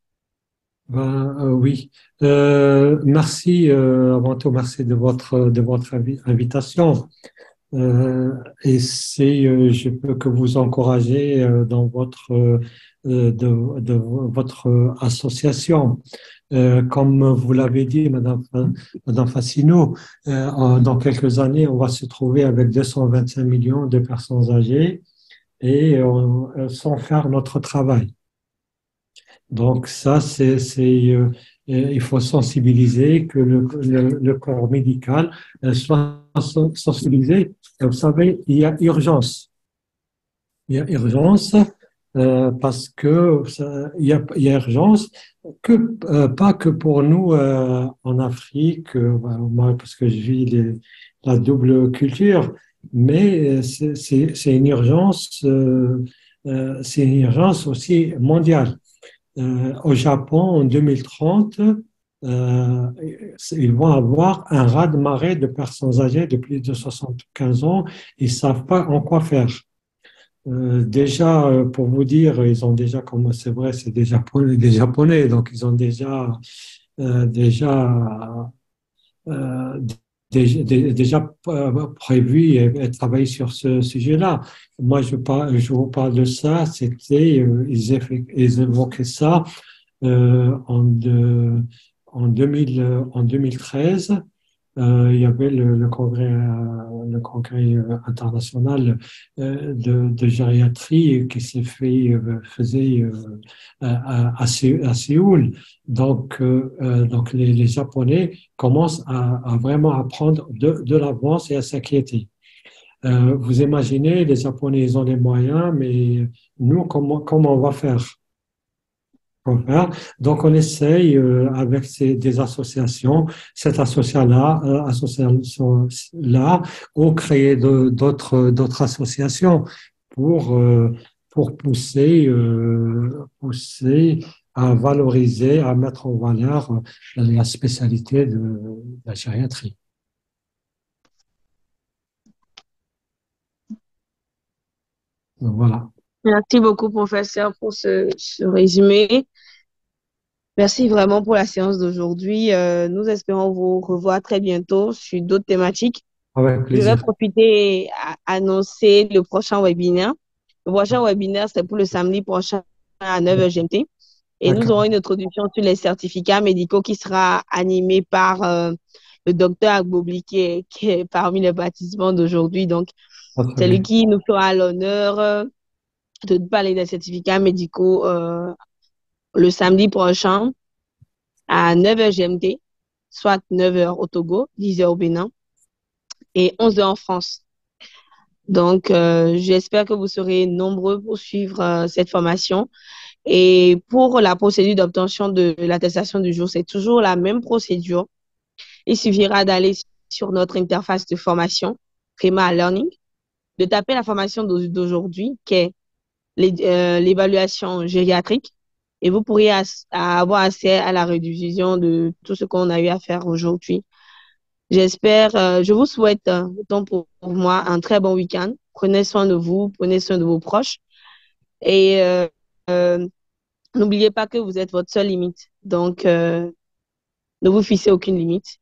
Oui, merci avant tout, merci de votre invitation. Et je peux que vous encourager dans votre association. Comme vous l'avez dit, Madame Fassino, dans quelques années, on va se trouver avec 225 millions de personnes âgées et sans faire notre travail. Donc ça, il faut sensibiliser que le corps médical soit sensibilisé. Et vous savez, il y a urgence. Il y a urgence parce que il y a urgence pas que pour nous en Afrique, moi parce que je vis la double culture, mais c'est une urgence, c'est une urgence aussi mondiale. Au Japon, en 2030, ils vont avoir un raz-de-marée de personnes âgées de plus de 75 ans. Ils ne savent pas en quoi faire. Déjà, pour vous dire, ils ont déjà, comme c'est vrai, c'est des Japonais, donc ils ont déjà euh, déjà prévu et travaillé sur ce sujet-là. Moi, je vous parle de ça, ils évoquaient ça en 2013. Il y avait le congrès international de gériatrie qui faisait à Séoul. Donc les Japonais commencent à vraiment prendre de l'avance et à s'inquiéter. Vous imaginez, les Japonais, ils ont les moyens, mais nous, comment on va faire? Donc, on essaye avec des associations, cette association-là, ou créer d'autres associations pour, euh, pour pousser à valoriser, à mettre en valeur la spécialité de la gériatrie. Donc, voilà. Merci beaucoup, professeur, pour ce résumé. Merci vraiment pour la séance d'aujourd'hui. Nous espérons vous revoir très bientôt sur d'autres thématiques. Avec Je vais plaisir. profiter à annoncer le prochain webinaire. Le prochain webinaire, c'est pour le samedi prochain à 9h GMT. Et nous aurons une introduction sur les certificats médicaux qui sera animée par le docteur Agbobli qui est parmi les participants d'aujourd'hui. Donc, c'est lui qui nous fera l'honneur de parler des certificats médicaux le samedi prochain à 9h GMT, soit 9h au Togo, 10h au Bénin et 11h en France. Donc, j'espère que vous serez nombreux pour suivre cette formation. Et pour la procédure d'obtention de l'attestation du jour, c'est toujours la même procédure. Il suffira d'aller sur notre interface de formation, Prima Learning, de taper la formation d'aujourd'hui, qui est l'évaluation gériatrique, et vous pourriez avoir accès à la rediffusion de tout ce qu'on a eu à faire aujourd'hui. Je vous souhaite, autant pour moi, un très bon week-end. Prenez soin de vous, prenez soin de vos proches. Et n'oubliez pas que vous êtes votre seule limite. Donc, ne vous fixez aucune limite.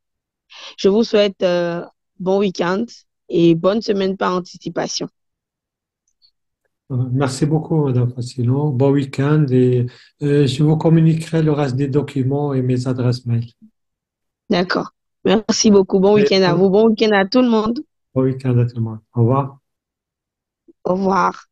Je vous souhaite bon week-end et bonne semaine par anticipation. Merci beaucoup, Madame Facilon. Bon week-end et je vous communiquerai le reste des documents et mes adresses mail. D'accord. Merci beaucoup. Bon week-end à vous. Bon week-end à tout le monde. Bon week-end à tout le monde. Au revoir. Au revoir.